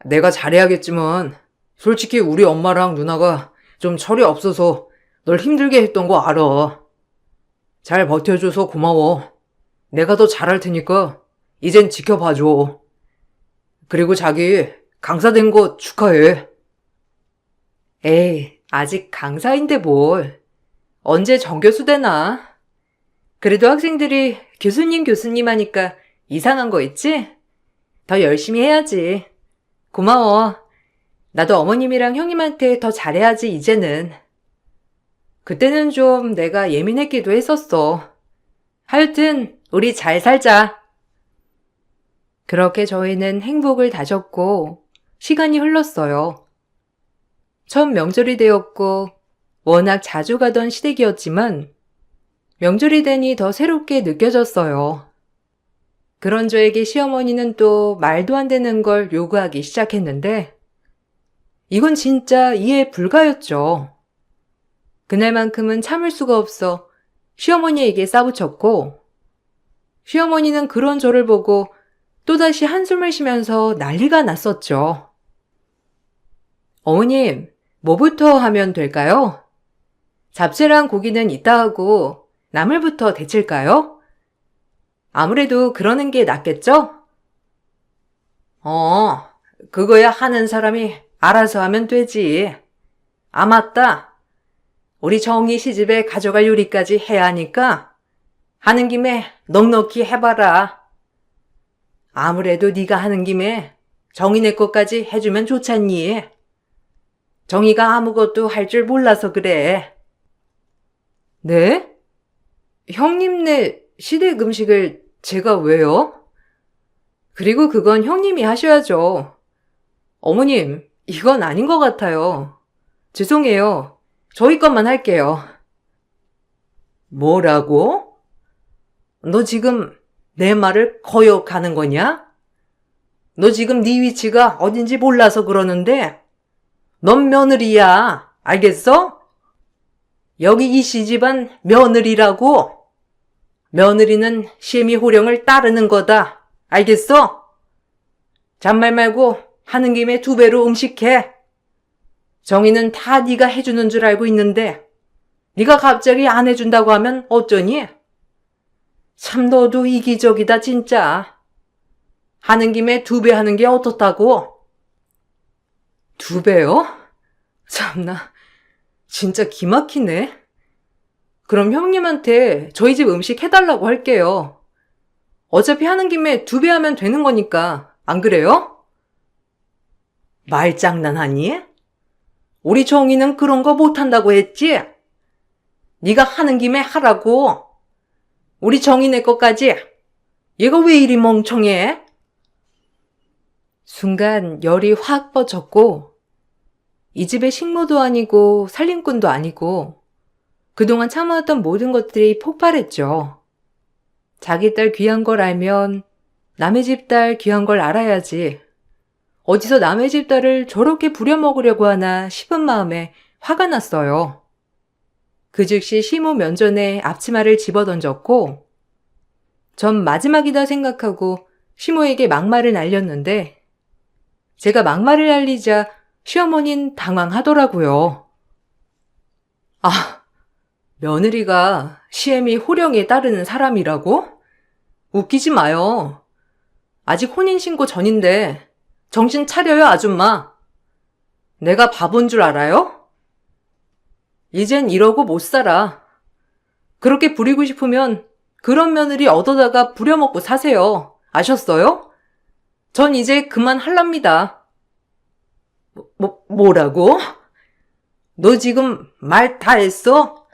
내가 잘해야겠지만 솔직히 우리 엄마랑 누나가 좀 철이 없어서 널 힘들게 했던 거 알아. 잘 버텨줘서 고마워. 내가 더 잘할 테니까 이젠 지켜봐줘. 그리고 자기 강사 된 거 축하해. 에이, 아직 강사인데 뭘. 언제 정교수 되나? 그래도 학생들이 교수님 하니까 이상한 거 있지? 더 열심히 해야지. 고마워. 나도 어머님이랑 형님한테 더 잘해야지, 이제는. 그때는 좀 내가 예민했기도 했었어. 하여튼 우리 잘 살자. 그렇게 저희는 행복을 다졌고 시간이 흘렀어요. 첫 명절이 되었고 워낙 자주 가던 시댁이었지만 명절이 되니 더 새롭게 느껴졌어요. 그런 저에게 시어머니는 또 말도 안 되는 걸 요구하기 시작했는데 이건 진짜 이해 불가였죠. 그날만큼은 참을 수가 없어 시어머니에게 싸붙였고 시어머니는 그런 저를 보고 또다시 한숨을 쉬면서 난리가 났었죠. 어머님, 뭐부터 하면 될까요? 잡채랑 고기는 이따 하고 나물부터 데칠까요? 아무래도 그러는 게 낫겠죠? 그거야 하는 사람이 알아서 하면 되지. 아, 맞다. 우리 정희 시집에 가져갈 요리까지 해야 하니까 하는 김에 넉넉히 해봐라. 아무래도 네가 하는 김에 정희네 것까지 해주면 좋잖니. 정희가 아무것도 할 줄 몰라서 그래. 네? 형님네 시댁 음식을 제가 왜요? 그리고 그건 형님이 하셔야죠. 어머님, 이건 아닌 것 같아요. 죄송해요. 저희 것만 할게요. 뭐라고? 너 지금 내 말을 거역하는 거냐? 너 지금 네 위치가 어딘지 몰라서 그러는데 넌 며느리야. 알겠어? 여기 이 시집안 며느리라고. 며느리는 시애미 호령을 따르는 거다. 알겠어? 잔말 말고 하는 김에 2배로 음식해. 정희는 다 네가 해주는 줄 알고 있는데 네가 갑자기 안 해준다고 하면 어쩌니? 참 너도 이기적이다 진짜. 하는 김에 2배 하는 게 어떻다고? 2배요? 참나, 진짜 기막히네. 그럼 형님한테 저희 집 음식 해달라고 할게요. 어차피 하는 김에 2배 하면 되는 거니까, 안 그래요? 말장난하니? 우리 정희는 그런 거 못한다고 했지? 네가 하는 김에 하라고. 우리 정희네 것까지. 얘가 왜 이리 멍청해? 순간 열이 확 뻗쳤고 이 집의 식모도 아니고 살림꾼도 아니고 그동안 참아왔던 모든 것들이 폭발했죠. 자기 딸 귀한 걸 알면 남의 집 딸 귀한 걸 알아야지. 어디서 남의 집 딸을 저렇게 부려먹으려고 하나 싶은 마음에 화가 났어요. 그 즉시 시모 면전에 앞치마를 집어던졌고 전 마지막이다 생각하고 시모에게 막말을 날렸는데 제가 막말을 날리자 시어머니는 당황하더라고요. 아, 며느리가 시애미 호령에 따르는 사람이라고? 웃기지 마요. 아직 혼인신고 전인데 정신 차려요, 아줌마. 내가 바본 줄 알아요? 이젠 이러고 못 살아. 그렇게 부리고 싶으면 그런 며느리 얻어다가 부려먹고 사세요. 아셨어요? 전 이제 그만할랍니다. 뭐라고? 너 지금 말 다 했어?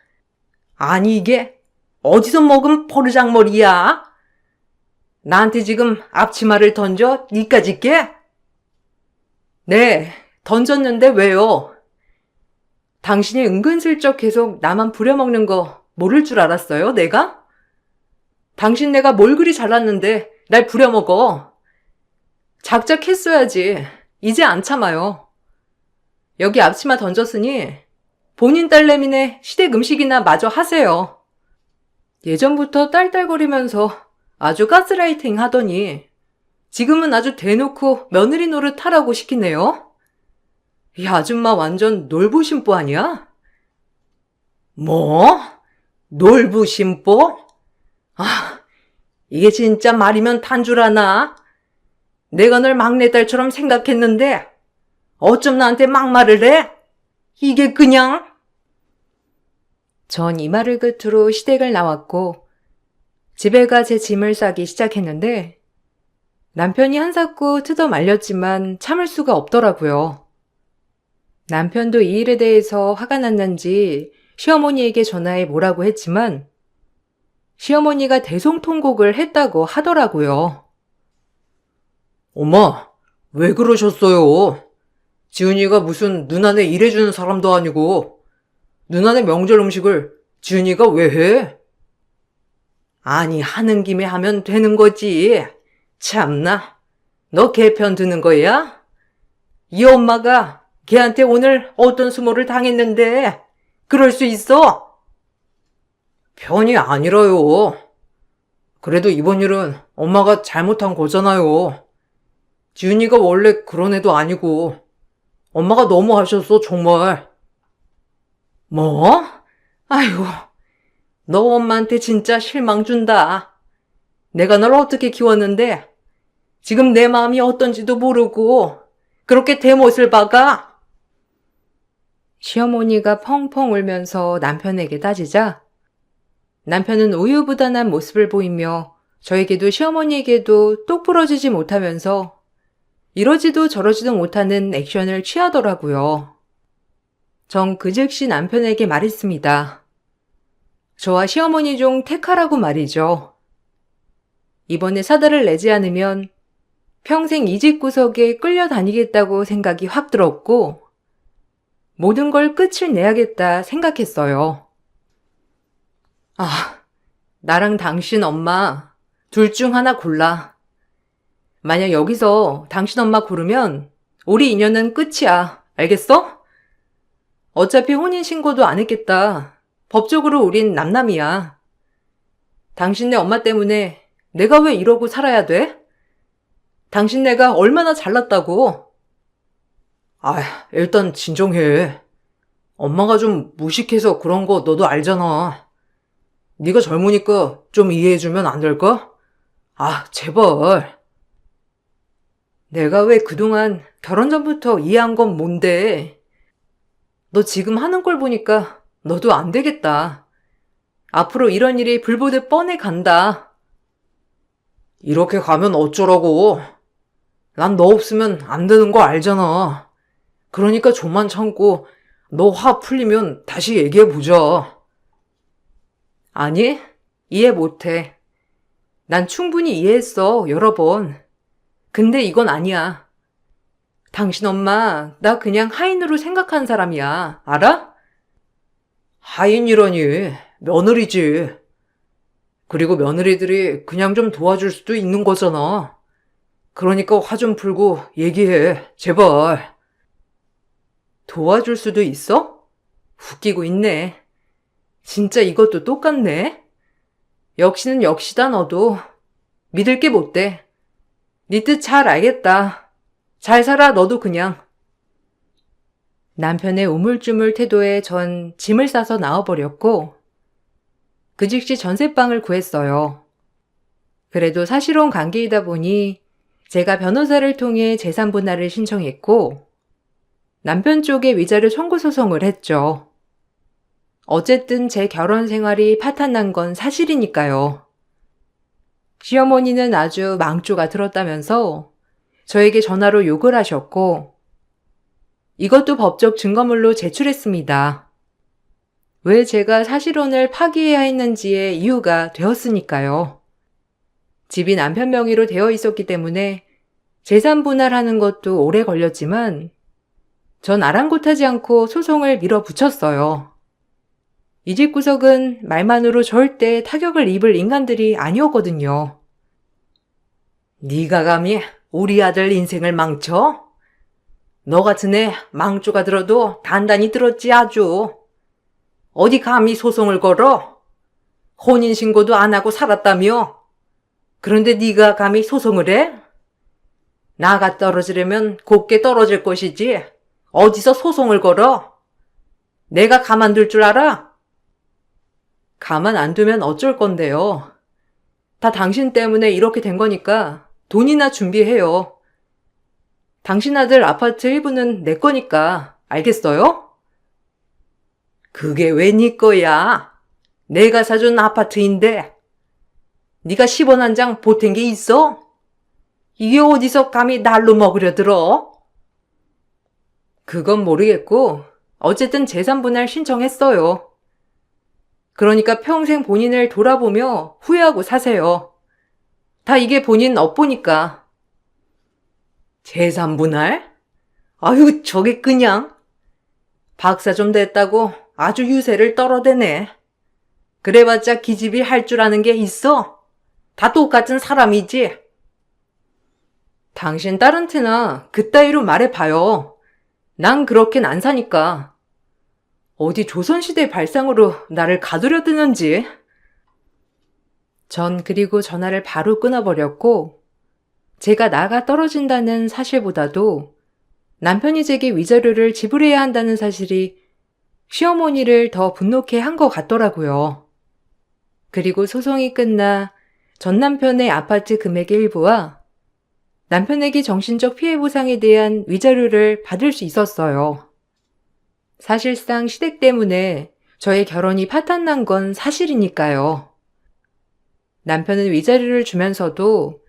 아니 이게 어디서 먹은 포르장머리야? 나한테 지금 앞치마를 던져 니까지 깨? 네, 던졌는데 왜요? 당신이 은근슬쩍 계속 나만 부려먹는 거 모를 줄 알았어요, 내가? 당신 내가 뭘 그리 잘났는데 날 부려먹어. 작작했어야지. 이제 안 참아요. 여기 앞치마 던졌으니 본인 딸내미네 시댁 음식이나 마저 하세요. 예전부터 딸딸거리면서 아주 가스라이팅 하더니 지금은 아주 대놓고 며느리 노릇 하라고 시키네요. 이 아줌마 완전 놀부심보 아니야? 뭐? 놀부심보? 아, 이게 진짜 말이면 탄 줄 아나? 내가 널 막내딸처럼 생각했는데 어쩜 나한테 막말을 해? 이게 그냥? 전 이 말을 끝으로 시댁을 나왔고 집에 가 제 짐을 싸기 시작했는데 남편이 한사코 뜯어 말렸지만 참을 수가 없더라고요. 남편도 이 일에 대해서 화가 났는지 시어머니에게 전화해 뭐라고 했지만 시어머니가 대성통곡을 했다고 하더라고요. 엄마, 왜 그러셨어요? 지훈이가 무슨 누나네 일해주는 사람도 아니고 누나네 명절 음식을 지훈이가 왜 해? 아니, 하는 김에 하면 되는 거지. 참나, 너 걔 편 드는 거야? 이 엄마가 걔한테 오늘 어떤 수모를 당했는데 그럴 수 있어? 편이 아니라요. 그래도 이번 일은 엄마가 잘못한 거잖아요. 지훈이가 원래 그런 애도 아니고 엄마가 너무 하셨어, 정말. 뭐? 아이고, 너 엄마한테 진짜 실망 준다. 내가 널 어떻게 키웠는데 지금 내 마음이 어떤지도 모르고 그렇게 대못을 박아? 시어머니가 펑펑 울면서 남편에게 따지자 남편은 우유부단한 모습을 보이며 저에게도 시어머니에게도 똑 부러지지 못하면서 이러지도 저러지도 못하는 액션을 취하더라고요. 전 그 즉시 남편에게 말했습니다. 저와 시어머니 중 택하라고 말이죠. 이번에 사달을 내지 않으면 평생 이 집 구석에 끌려다니겠다고 생각이 확 들었고 모든 걸 끝을 내야겠다 생각했어요. 아, 나랑 당신 엄마 둘 중 하나 골라. 만약 여기서 당신 엄마 고르면 우리 인연은 끝이야. 알겠어? 어차피 혼인신고도 안 했겠다. 법적으로 우린 남남이야. 당신네 엄마 때문에 내가 왜 이러고 살아야 돼? 당신네가 얼마나 잘났다고. 아, 일단 진정해. 엄마가 좀 무식해서 그런 거 너도 알잖아. 네가 젊으니까 좀 이해해주면 안 될까? 아, 제발. 내가 왜 그동안 결혼 전부터 이해한 건 뭔데? 너 지금 하는 걸 보니까 너도 안 되겠다. 앞으로 이런 일이 불보듯 뻔해 간다. 이렇게 가면 어쩌라고. 난 너 없으면 안 되는 거 알잖아. 그러니까 좀만 참고 너 화 풀리면 다시 얘기해보자. 아니, 이해 못해. 난 충분히 이해했어, 여러 번. 근데 이건 아니야. 당신 엄마, 나 그냥 하인으로 생각한 사람이야. 알아? 하인이라니, 며느리지. 그리고 며느리들이 그냥 좀 도와줄 수도 있는 거잖아. 그러니까 화 좀 풀고 얘기해, 제발. 도와줄 수도 있어? 웃기고 있네. 진짜 이것도 똑같네. 역시는 역시다, 너도. 믿을 게 못 돼. 네 뜻 잘 알겠다. 잘 살아, 너도 그냥. 남편의 우물쭈물 태도에 전 짐을 싸서 나와버렸고 그 즉시 전세방을 구했어요. 그래도 사실혼 관계이다 보니 제가 변호사를 통해 재산 분할을 신청했고 남편 쪽에 위자료 청구 소송을 했죠. 어쨌든 제 결혼 생활이 파탄난 건 사실이니까요. 시어머니는 아주 망조가 들었다면서 저에게 전화로 욕을 하셨고 이것도 법적 증거물로 제출했습니다. 왜 제가 사실혼을 파기해야 했는지의 이유가 되었으니까요. 집이 남편 명의로 되어 있었기 때문에 재산 분할하는 것도 오래 걸렸지만 전 아랑곳하지 않고 소송을 밀어붙였어요. 이 집 구석은 말만으로 절대 타격을 입을 인간들이 아니었거든요. 네가 감히 우리 아들 인생을 망쳐? 너 같은 애 망조가 들어도 단단히 들었지 아주. 어디 감히 소송을 걸어? 혼인신고도 안 하고 살았다며? 그런데 네가 감히 소송을 해? 나가 떨어지려면 곱게 떨어질 것이지. 어디서 소송을 걸어? 내가 가만둘 줄 알아? 가만 안 두면 어쩔 건데요. 다 당신 때문에 이렇게 된 거니까 돈이나 준비해요. 당신 아들 아파트 일부는 내 거니까 알겠어요? 그게 왜 네 거야? 내가 사준 아파트인데. 네가 10원 한 장 보탠 게 있어? 이게 어디서 감히 날로 먹으려 들어? 그건 모르겠고 어쨌든 재산 분할 신청했어요. 그러니까 평생 본인을 돌아보며 후회하고 사세요. 다 이게 본인 업보니까. 재산분할? 아유, 저게 그냥. 박사 좀 됐다고 아주 유세를 떨어대네. 그래봤자 기집이 할 줄 아는 게 있어? 다 똑같은 사람이지. 당신 딸한테나 그따위로 말해봐요. 난 그렇겐 안 사니까. 어디 조선시대 발상으로 나를 가두려 드는지. 전 그리고 전화를 바로 끊어버렸고, 제가 나가 떨어진다는 사실보다도 남편이 제게 위자료를 지불해야 한다는 사실이 시어머니를 더 분노케 한 것 같더라고요. 그리고 소송이 끝나 전 남편의 아파트 금액의 일부와 남편에게 정신적 피해 보상에 대한 위자료를 받을 수 있었어요. 사실상 시댁 때문에 저의 결혼이 파탄난 건 사실이니까요. 남편은 위자료를 주면서도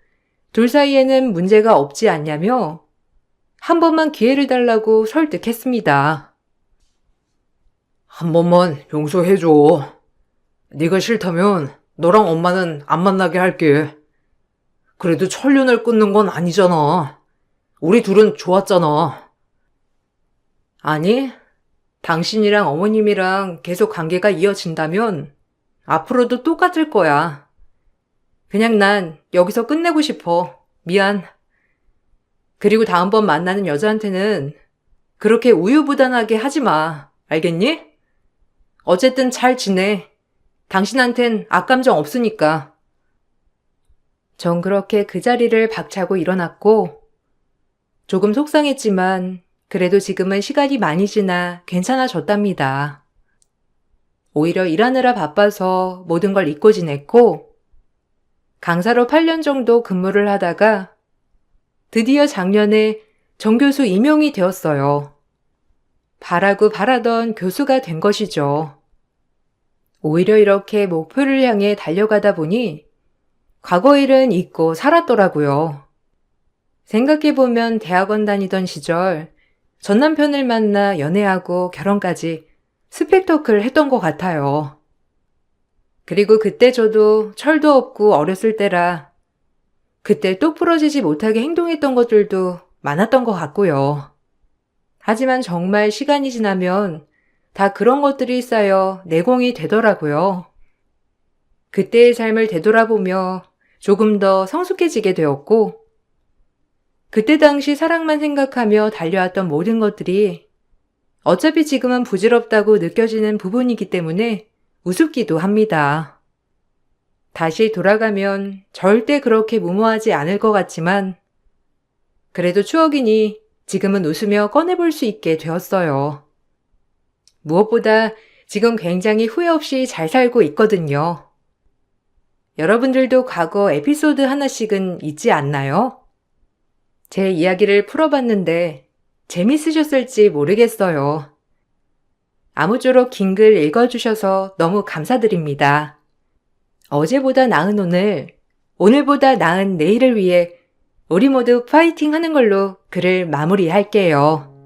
둘 사이에는 문제가 없지 않냐며 한 번만 기회를 달라고 설득했습니다. 한 번만 용서해줘. 네가 싫다면 너랑 엄마는 안 만나게 할게. 그래도 천륜을 끊는 건 아니잖아. 우리 둘은 좋았잖아. 아니, 당신이랑 어머님이랑 계속 관계가 이어진다면 앞으로도 똑같을 거야. 그냥 난 여기서 끝내고 싶어. 미안. 그리고 다음번 만나는 여자한테는 그렇게 우유부단하게 하지 마. 알겠니? 어쨌든 잘 지내. 당신한텐 악감정 없으니까. 전 그렇게 그 자리를 박차고 일어났고, 조금 속상했지만 그래도 지금은 시간이 많이 지나 괜찮아졌답니다. 오히려 일하느라 바빠서 모든 걸 잊고 지냈고, 강사로 8년 정도 근무를 하다가 드디어 작년에 정교수 임용이 되었어요. 바라고 바라던 교수가 된 것이죠. 오히려 이렇게 목표를 향해 달려가다 보니 과거 일은 잊고 살았더라고요. 생각해보면 대학원 다니던 시절 전 남편을 만나 연애하고 결혼까지 스펙터클 했던 것 같아요. 그리고 그때 저도 철도 없고 어렸을 때라 그때 똑 부러지지 못하게 행동했던 것들도 많았던 것 같고요. 하지만 정말 시간이 지나면 다 그런 것들이 쌓여 내공이 되더라고요. 그때의 삶을 되돌아보며 조금 더 성숙해지게 되었고, 그때 당시 사랑만 생각하며 달려왔던 모든 것들이 어차피 지금은 부질없다고 느껴지는 부분이기 때문에 우습기도 합니다. 다시 돌아가면 절대 그렇게 무모하지 않을 것 같지만, 그래도 추억이니 지금은 웃으며 꺼내볼 수 있게 되었어요. 무엇보다 지금 굉장히 후회 없이 잘 살고 있거든요. 여러분들도 과거 에피소드 하나씩은 있지 않나요? 제 이야기를 풀어봤는데 재밌으셨을지 모르겠어요. 아무쪼록 긴 글 읽어주셔서 너무 감사드립니다. 어제보다 나은 오늘, 오늘보다 나은 내일을 위해 우리 모두 파이팅 하는 걸로 글을 마무리할게요.